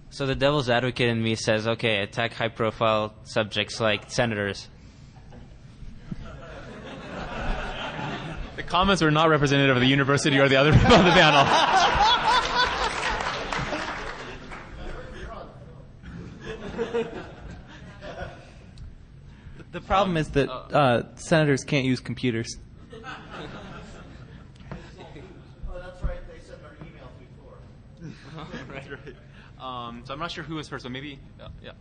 D: So the devil's advocate in me says, okay, attack high-profile subjects like senators.
A: The comments are not representative of the university or the other people on the panel.
B: The problem is that senators can't use computers.
H: Oh, that's right. They sent their emails before.
A: Right. So I'm not sure who was first, so maybe, yeah.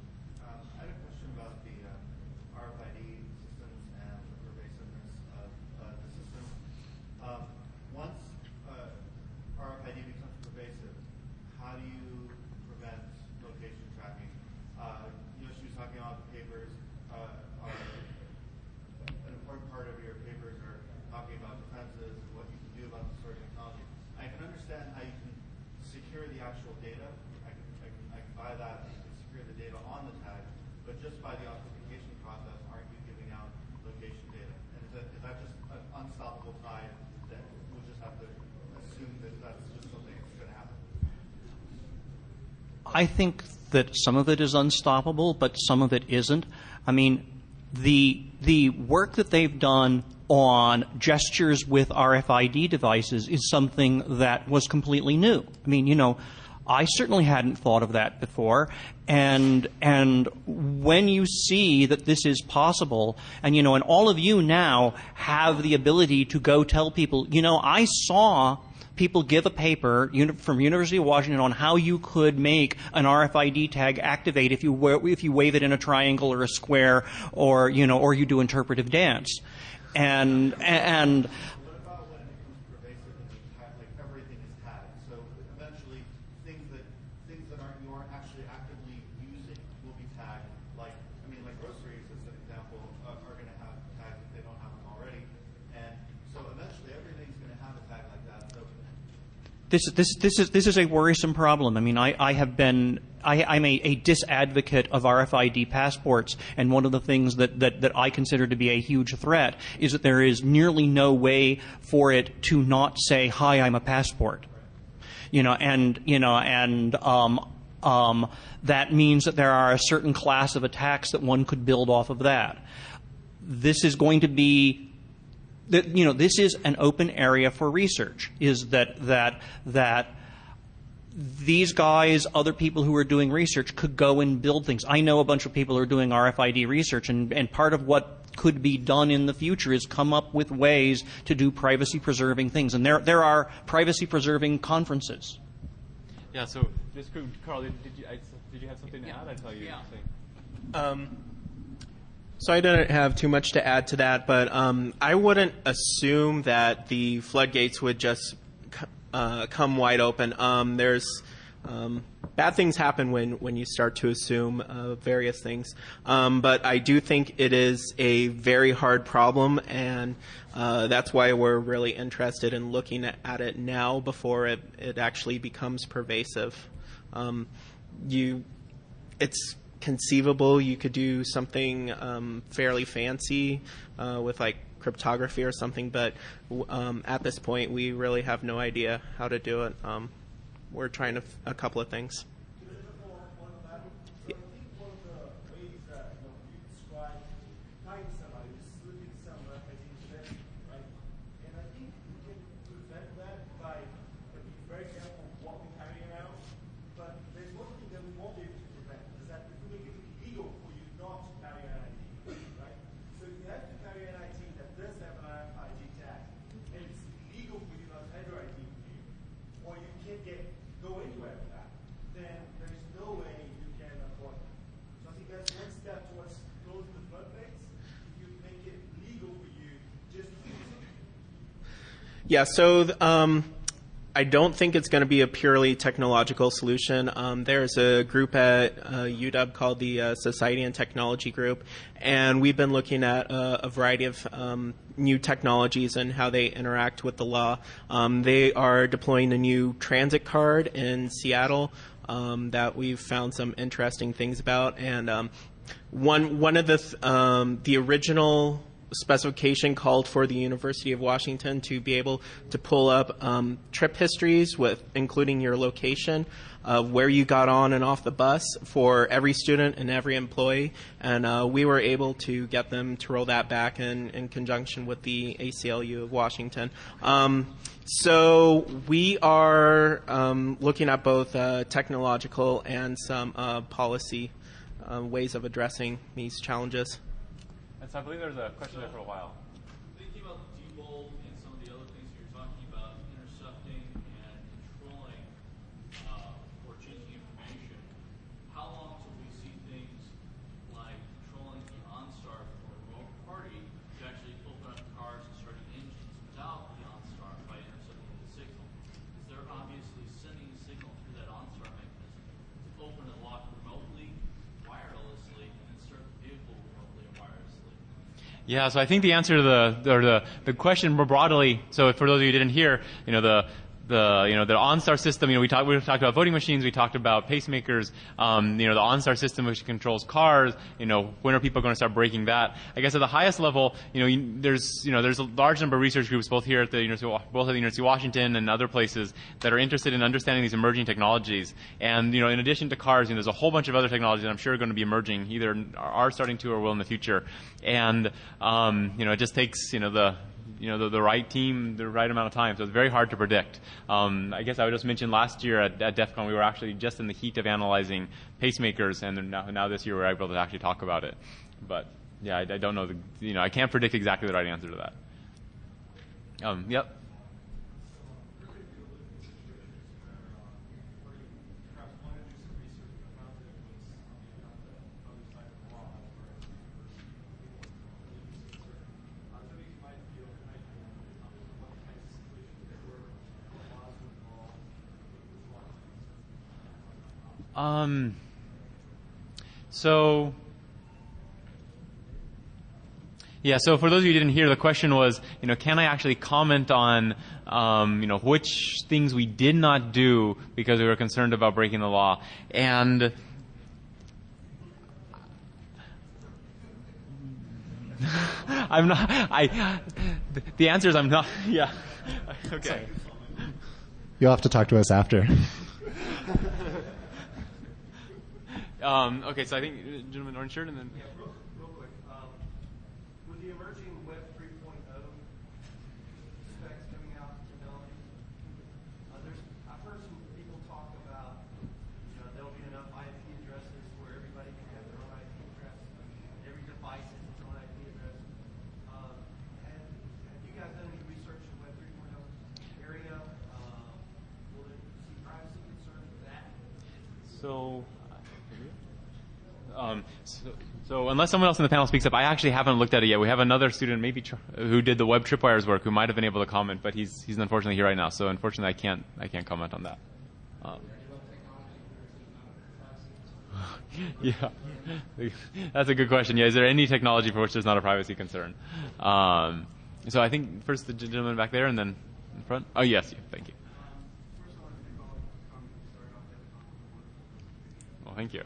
I: defenses and what you can do about the sort of technology. I can understand how you can secure the actual data. I can buy that. You can secure the data on the tag, but just by the authentication process, aren't you giving out location data? And is that just an unstoppable tide that we'll just have to assume that that's just something that's going to happen?
F: I think that some of it is unstoppable, but some of it isn't. I mean, the work that they've done on gestures with RFID devices is something that was completely new. I mean, you know, I certainly hadn't thought of that before. And when you see that this is possible, and you know, and all of you now have the ability to go tell people, you know, I saw people give a paper from University of Washington on how you could make an RFID tag activate if you wave it in a triangle or a square, or you know, or you do interpretive dance, and
I: What about when it becomes pervasive and like everything is tagged? So eventually, things that you aren't actually actively using will be tagged. Like groceries, as an example, are going to have tags if they don't have them already. And so eventually, everything's going to have a tag like that. So
F: This is a worrisome problem. I mean, I'm a disadvocate of RFID passports, and one of the things that I consider to be a huge threat is that there is nearly no way for it to not say, "Hi, I'm a passport." That means that there are a certain class of attacks that one could build off of that. This is going to be. This is an open area for research. Is that these guys, other people who are doing research, could go and build things. I know a bunch of people who are doing RFID research, and part of what could be done in the future is come up with ways to do privacy-preserving things. And there are privacy-preserving conferences.
A: Yeah. So, just Carl, did you have something to add? I saw you saying.
C: So I didn't have too much to add to that, but I wouldn't assume that the floodgates would just come wide open. There's bad things happen when you start to assume various things. But I do think it is a very hard problem, and that's why we're really interested in looking at it now before it actually becomes pervasive. It's conceivable you could do something fairly fancy with like cryptography or something, but at this point we really have no idea how to do it. We're trying a couple of things.
J: I think one of the ways that you describe time somebody is slipping some information, right? And I think we can prevent that by being very careful what we carry around. But there's one thing that we won't be able to prevent, is that we make it illegal for you not to carry an ID, right? So if you have to carry an ID that does have an ID tag, and it's illegal for you not to have your ID with you, or you can't go anywhere with that, then there's no way you can avoid it. So I think that's one step towards closing the floodgates. If you make it legal for you just to use it.
C: Yeah, so I don't think it's going to be a purely technological solution. There's a group at UW called the Society and Technology Group, and we've been looking at a variety of new technologies and how they interact with the law. They are deploying a new transit card in Seattle that we've found some interesting things about. And one of the original specification called for the University of Washington to be able to pull up trip histories with including your location of where you got on and off the bus for every student and every employee, and we were able to get them to roll that back in conjunction with the ACLU of Washington. So we are looking at both technological and some policy ways of addressing these challenges.
A: And so I believe there's a question there for a while.
K: Thinking about Diebold and some of the other things you're talking about, intercepting and controlling or changing information, how long till we see things like controlling the OnStar for a remote party to actually open up cars and starting engines without the OnStar by intercepting the signal? Because they're obviously sending a signal through that OnStar mechanism to open and lock remotely, wirelessly, and then start the vehicle remotely and wirelessly.
A: Yeah, so I think the answer to the question more broadly. So for those of you who didn't hear, the OnStar system. We talked about voting machines. We talked about pacemakers. The OnStar system, which controls cars. When are people going to start breaking that? I guess at the highest level, there's a large number of research groups both here at the University of Washington and other places that are interested in understanding these emerging technologies. And in addition to cars, there's a whole bunch of other technologies that I'm sure are going to be emerging, either are starting to or will in the future. And it just takes the right team, the right amount of time. So it's very hard to predict. I guess I would just mention last year at DEF CON, we were actually just in the heat of analyzing pacemakers, and now this year we're able to actually talk about it. But yeah, I don't know. I can't predict exactly the right answer to that. Yep. So for those of you who didn't hear, the question was, can I actually comment on, which things we did not do because we were concerned about breaking the law? And I'm not. The answer is I'm not. Yeah. Okay.
E: You'll have to talk to us after.
A: Okay, so I think gentleman orange shirt, and then
J: real quick. With the emerging Web 3.0 specs coming out in technology, I've heard some people talk about there'll be enough IP addresses where everybody can have their own IP address, and every device has its own IP address. Have you guys done any research in Web 3.0 area? Will it see privacy concerns with that?
A: So unless someone else in the panel speaks up, I actually haven't looked at it yet. We have another student, maybe who did the web tripwires work, who might have been able to comment, but he's unfortunately here right now. So unfortunately, I can't comment on that. Yeah, that's a good question. Yeah, is there any technology for which there's not a privacy concern? So I think first the gentleman back there, and then in front. Oh yes, thank you. Well, thank you.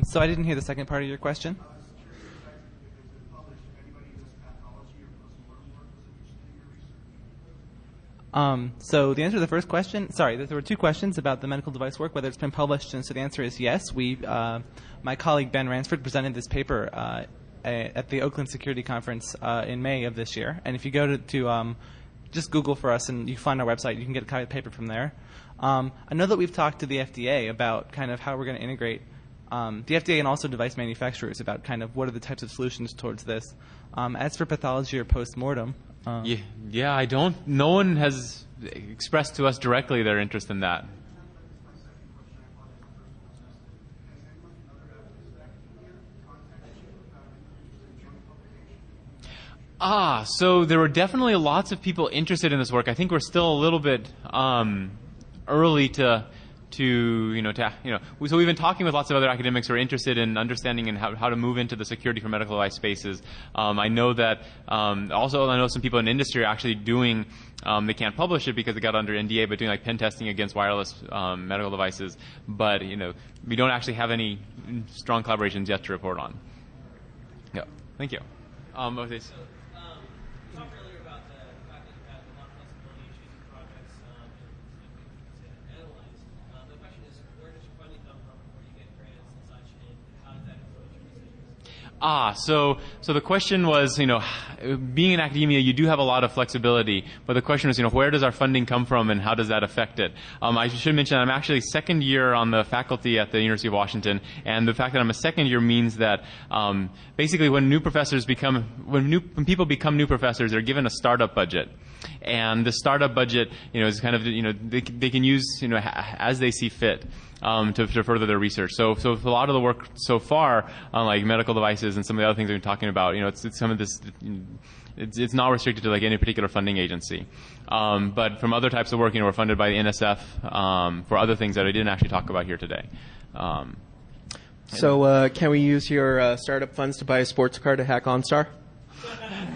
B: So I didn't hear the second part of your question. So the answer to the first question, sorry, there were two questions about the medical device work, whether it's been published, and so the answer is yes. My colleague Ben Ransford presented this paper at the Oakland Security Conference in May of this year, and if you go to just Google for us and you find our website, you can get a copy of the paper from there. I know that we've talked to the FDA about kind of how we're going to integrate the FDA and also device manufacturers about kind of what are the types of solutions towards this. As for pathology or post-mortem,
A: yeah, I don't. No one has expressed to us directly their interest in that. So there were definitely lots of people interested in this work. I think we're still a little bit early so we've been talking with lots of other academics who are interested in understanding and how to move into the security for medical device spaces. I know that also I know some people in industry are actually doing. They can't publish it because it got under NDA, but doing like pen testing against wireless medical devices. But we don't actually have any strong collaborations yet to report on. Yeah, thank you. Okay.
L: You talked earlier about the fact that you've had a lot of flexibility in choosing projects and analyze. The question is, where does your funding come from? Where do you get grants and such, and how does that influence your decisions?
A: So the question was, being in academia, you do have a lot of flexibility, but the question is, where does our funding come from and how does that affect it? I should mention I'm actually second year on the faculty at the University of Washington, and the fact that I'm a second year means that basically when people become new professors, they're given a startup budget. And the startup budget, is kind of, they can use, as they see fit. To further their research. So a lot of the work so far on like medical devices and some of the other things we've been talking about, it's some of this, it's not restricted to like any particular funding agency. But from other types of work, we're funded by the NSF for other things that I didn't actually talk about here today.
C: So can we use your startup funds to buy a sports car to hack OnStar?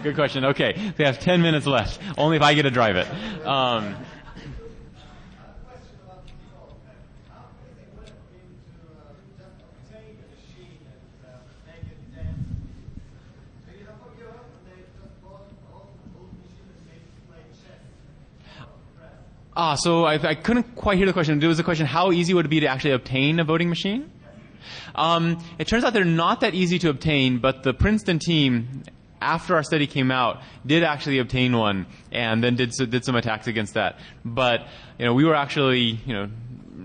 A: Good question. Okay, we have 10 minutes left. Only if I get to drive it. So I couldn't quite hear the question. There was a question, how easy would it be to actually obtain a voting machine? It turns out they're not that easy to obtain, but the Princeton team, after our study came out, did actually obtain one and then did some attacks against that. But we were actually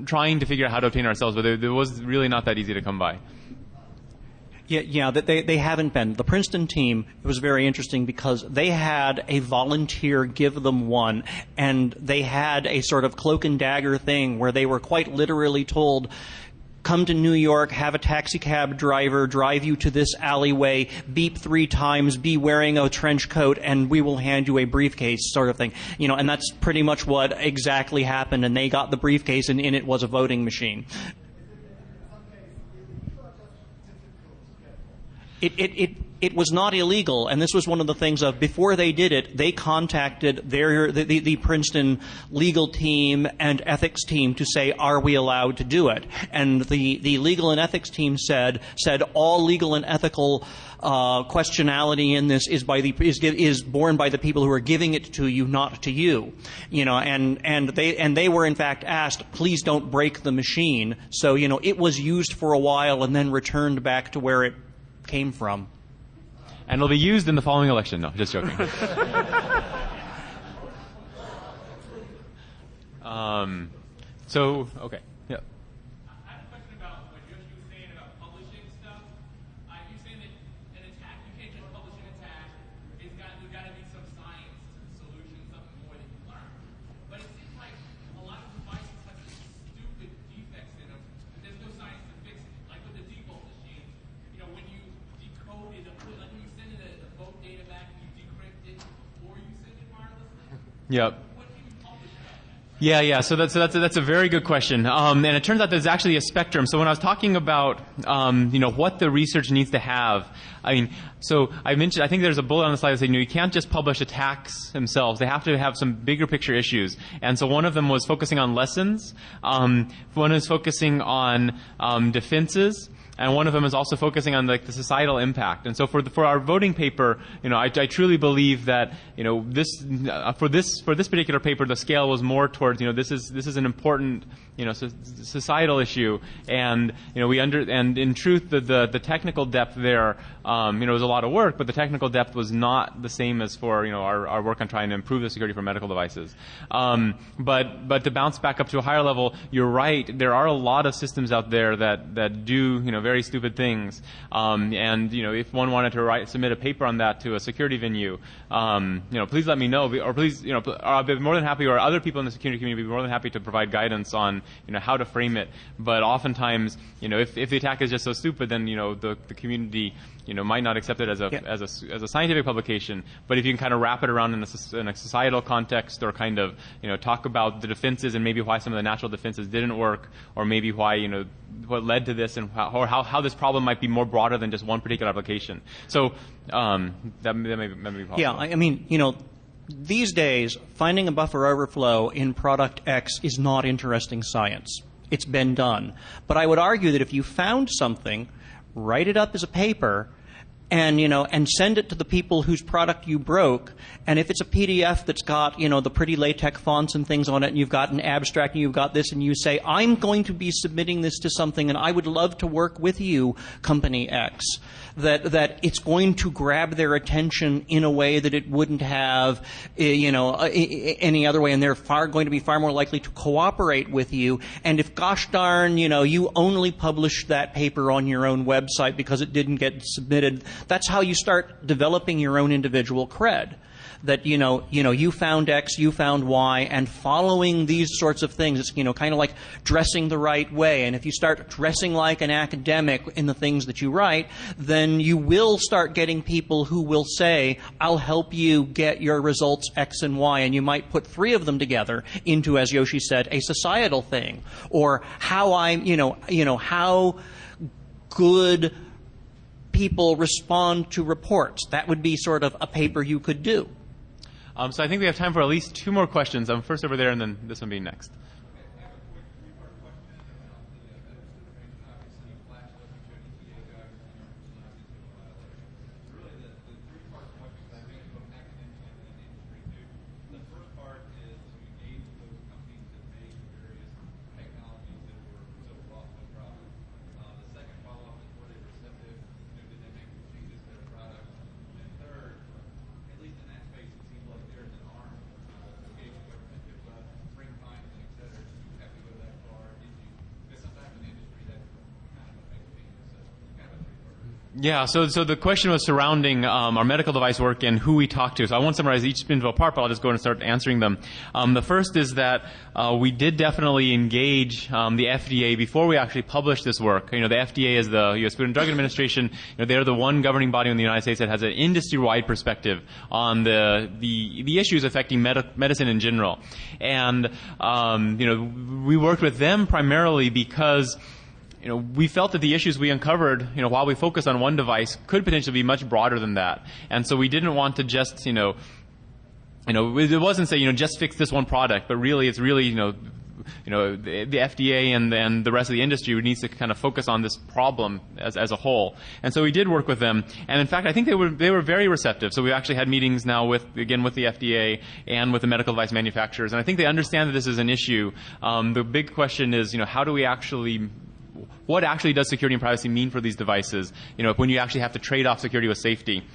A: trying to figure out how to obtain it ourselves, but it was really not that easy to come by.
F: Yeah, they haven't been. The Princeton team, it was very interesting because they had a volunteer give them one, and they had a sort of cloak and dagger thing where they were quite literally told, come to New York, have a taxi cab driver drive you to this alleyway, beep 3 times, be wearing a trench coat, and we will hand you a briefcase, sort of thing. And that's pretty much what exactly happened, and they got the briefcase, and in it was a voting machine. It was not illegal, and this was one of the things of before they did it, they contacted the Princeton legal team and ethics team to say, are we allowed to do it? And the legal and ethics team said all legal and ethical questionality in this is borne by the people who are giving it to you, not to you. And they were in fact asked, please don't break the machine. So it was used for a while and then returned back to where it came from.
A: And it'll be used in the following election. No, just joking. Okay. Yeah.
G: I have a question about what you're saying about publishing stuff. You're saying that an attack, you can't just publish an attack. There's got to be some science to the solution, something more that you learn. But it seems like a lot of devices have stupid defects in them. There's no science to fix it. Like with the default machine, when you decode it, like when you send it the vote data back, you decrypt it before you send it wirelessly.
A: Yep. Yeah. So that's a very good question. And it turns out there's actually a spectrum. So when I was talking about what the research needs to have, so I mentioned, I think there's a bullet on the slide that said you can't just publish attacks themselves. They have to have some bigger picture issues. And so one of them was focusing on lessons. One is focusing on defenses. And one of them is also focusing on the societal impact. And so for our voting paper, I truly believe that for this particular paper, the scale was more towards this is an important societal issue, and and in truth the technical depth there was a lot of work, but the technical depth was not the same as for our work on trying to improve the security for medical devices. But to bounce back up to a higher level, you're right. There are a lot of systems out there that do very stupid things. And if one wanted to submit a paper on that to a security venue, please let me know, or please I'll be more than happy, or other people in the security community would be more than happy to provide guidance on how to frame it. But oftentimes, if the attack is just so stupid, then the community might not accept it as a scientific publication. But if you can kind of wrap it around in a societal context, or kind of talk about the defenses and maybe why some of the natural defenses didn't work, or maybe why what led to this, and how this problem might be more broader than just one particular application. So that may be possible.
F: Yeah, these days, finding a buffer overflow in product X is not interesting science. It's been done. But I would argue that if you found something, write it up as a paper, and send it to the people whose product you broke. And if it's a PDF that's got, the pretty LaTeX fonts and things on it, and you've got an abstract and you've got this, and you say, I'm going to be submitting this to something, and I would love to work with you, Company X, that it's going to grab their attention in a way that it wouldn't have, any other way, and they're going to be far more likely to cooperate with you. And if, gosh darn, you only published that paper on your own website because it didn't get submitted, that's how you start developing your own individual cred. that you found X, you found Y, and following these sorts of things. It's kind of like dressing the right way. And if you start dressing like an academic in the things that you write, then you will start getting people who will say, "I'll help you get your results X and Y," and you might put three of them together into, as Yoshi said, a societal thing, or how how good people respond to reports. That would be sort of a paper you could do.
A: So I think we have time for at least two more questions. First over there, and then this one being next. Yeah, so the question was surrounding our medical device work and who we talk to. So I won't summarize each individual part, but I'll just go and start answering them. The first is that we did definitely engage the FDA before we actually published this work. The FDA is the U.S. Food and Drug Administration. They're the one governing body in the United States that has an industry-wide perspective on the issues affecting medicine in general. And we worked with them primarily because we felt that the issues we uncovered, while we focus on one device, could potentially be much broader than that. And so we didn't want to just, it wasn't say, just fix this one product, but really, it's really, the FDA and the rest of the industry needs to kind of focus on this problem as a whole. And so we did work with them. And in fact, I think they were very receptive. So we actually had meetings now with the FDA and with the medical device manufacturers. And I think they understand that this is an issue. The big question is, how do we what actually does security and privacy mean for these devices, when you actually have to trade off security with safety?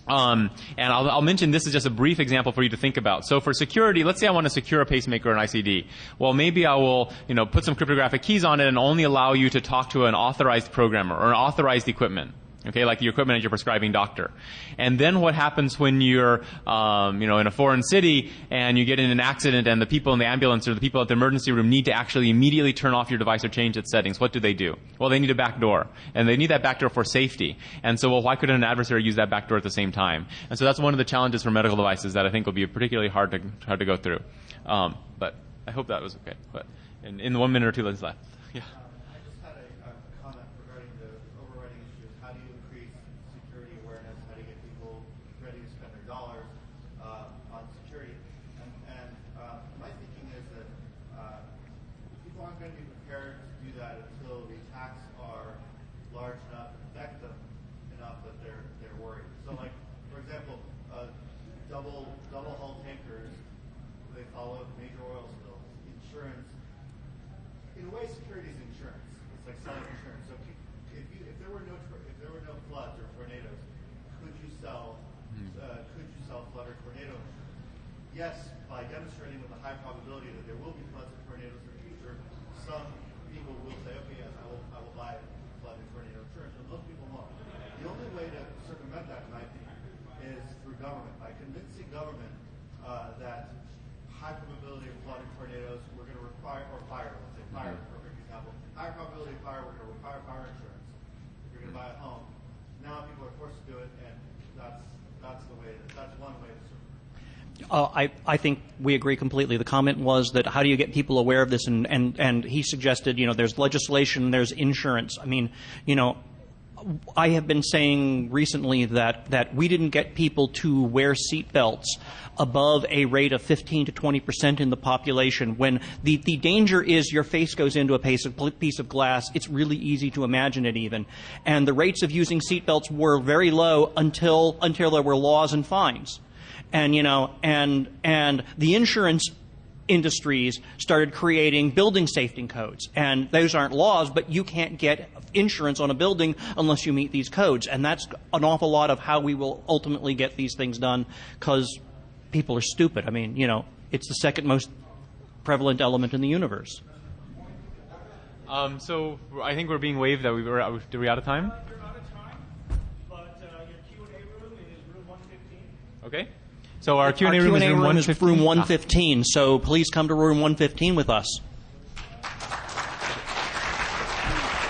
A: And I'll mention this is just a brief example for you to think about. So for security, let's say I want to secure a pacemaker or an ICD. Well, maybe I will, put some cryptographic keys on it and only allow you to talk to an authorized programmer or an authorized equipment. Okay, like your equipment at your prescribing doctor. And then what happens when you're, in a foreign city and you get in an accident and the people in the ambulance or the people at the emergency room need to actually immediately turn off your device or change its settings? What do? Well, they need a backdoor. And they need that backdoor for safety. And so, why couldn't an adversary use that backdoor at the same time? And so that's one of the challenges for medical devices that I think will be particularly hard to go through. But I hope that was okay. But in the 1 minute or two that's left. Yeah.
I: I just had a comment regarding the overriding issues. How do you increase security awareness? How do you get people ready to spend their dollars on security? And my thinking is that people aren't going to be prepared to do that until the attacks are large enough and affect them enough that they're worried. So, like, for example, double hull tankers, they follow major oil spills. Insurance. In a way, security is insurance. It's like selling insurance. So if there were no floods or tornadoes, could you sell flood or tornado insurance? Yes, by demonstrating with a high probability that there will be floods and tornadoes in the future, some people will say, okay, yes, I will buy flood and tornado insurance, but most people won't. The only way to circumvent that, in my opinion, is through government. By convincing government that high probability of flood and tornadoes, we're going to require, or fire, let's say fire, perfect example. High probability of fire, we're going to require fire insurance. If you're going to buy a home. Now people are forced to do it, and that's one way to survive.
F: I think we agree completely. The comment was that how do you get people aware of this? And he suggested, there's legislation, there's insurance. I mean, I have been saying recently that we didn't get people to wear seatbelts above a rate of 15 to 20% in the population. When the danger is your face goes into a piece of glass, it's really easy to imagine it even. And the rates of using seatbelts were very low until there were laws and fines. And and the insurance industries started creating building safety codes. And those aren't laws, but you can't get insurance on a building unless you meet these codes. And that's an awful lot of how we will ultimately get these things done, because people are stupid. I mean, it's the second most prevalent element in the universe.
A: So I think we're being waved that are we out of time?
J: You're out of time, but your Q&A room is room 115.
A: Okay. So our Q&A room is room 115.
F: room 115. So please come to room 115 with us.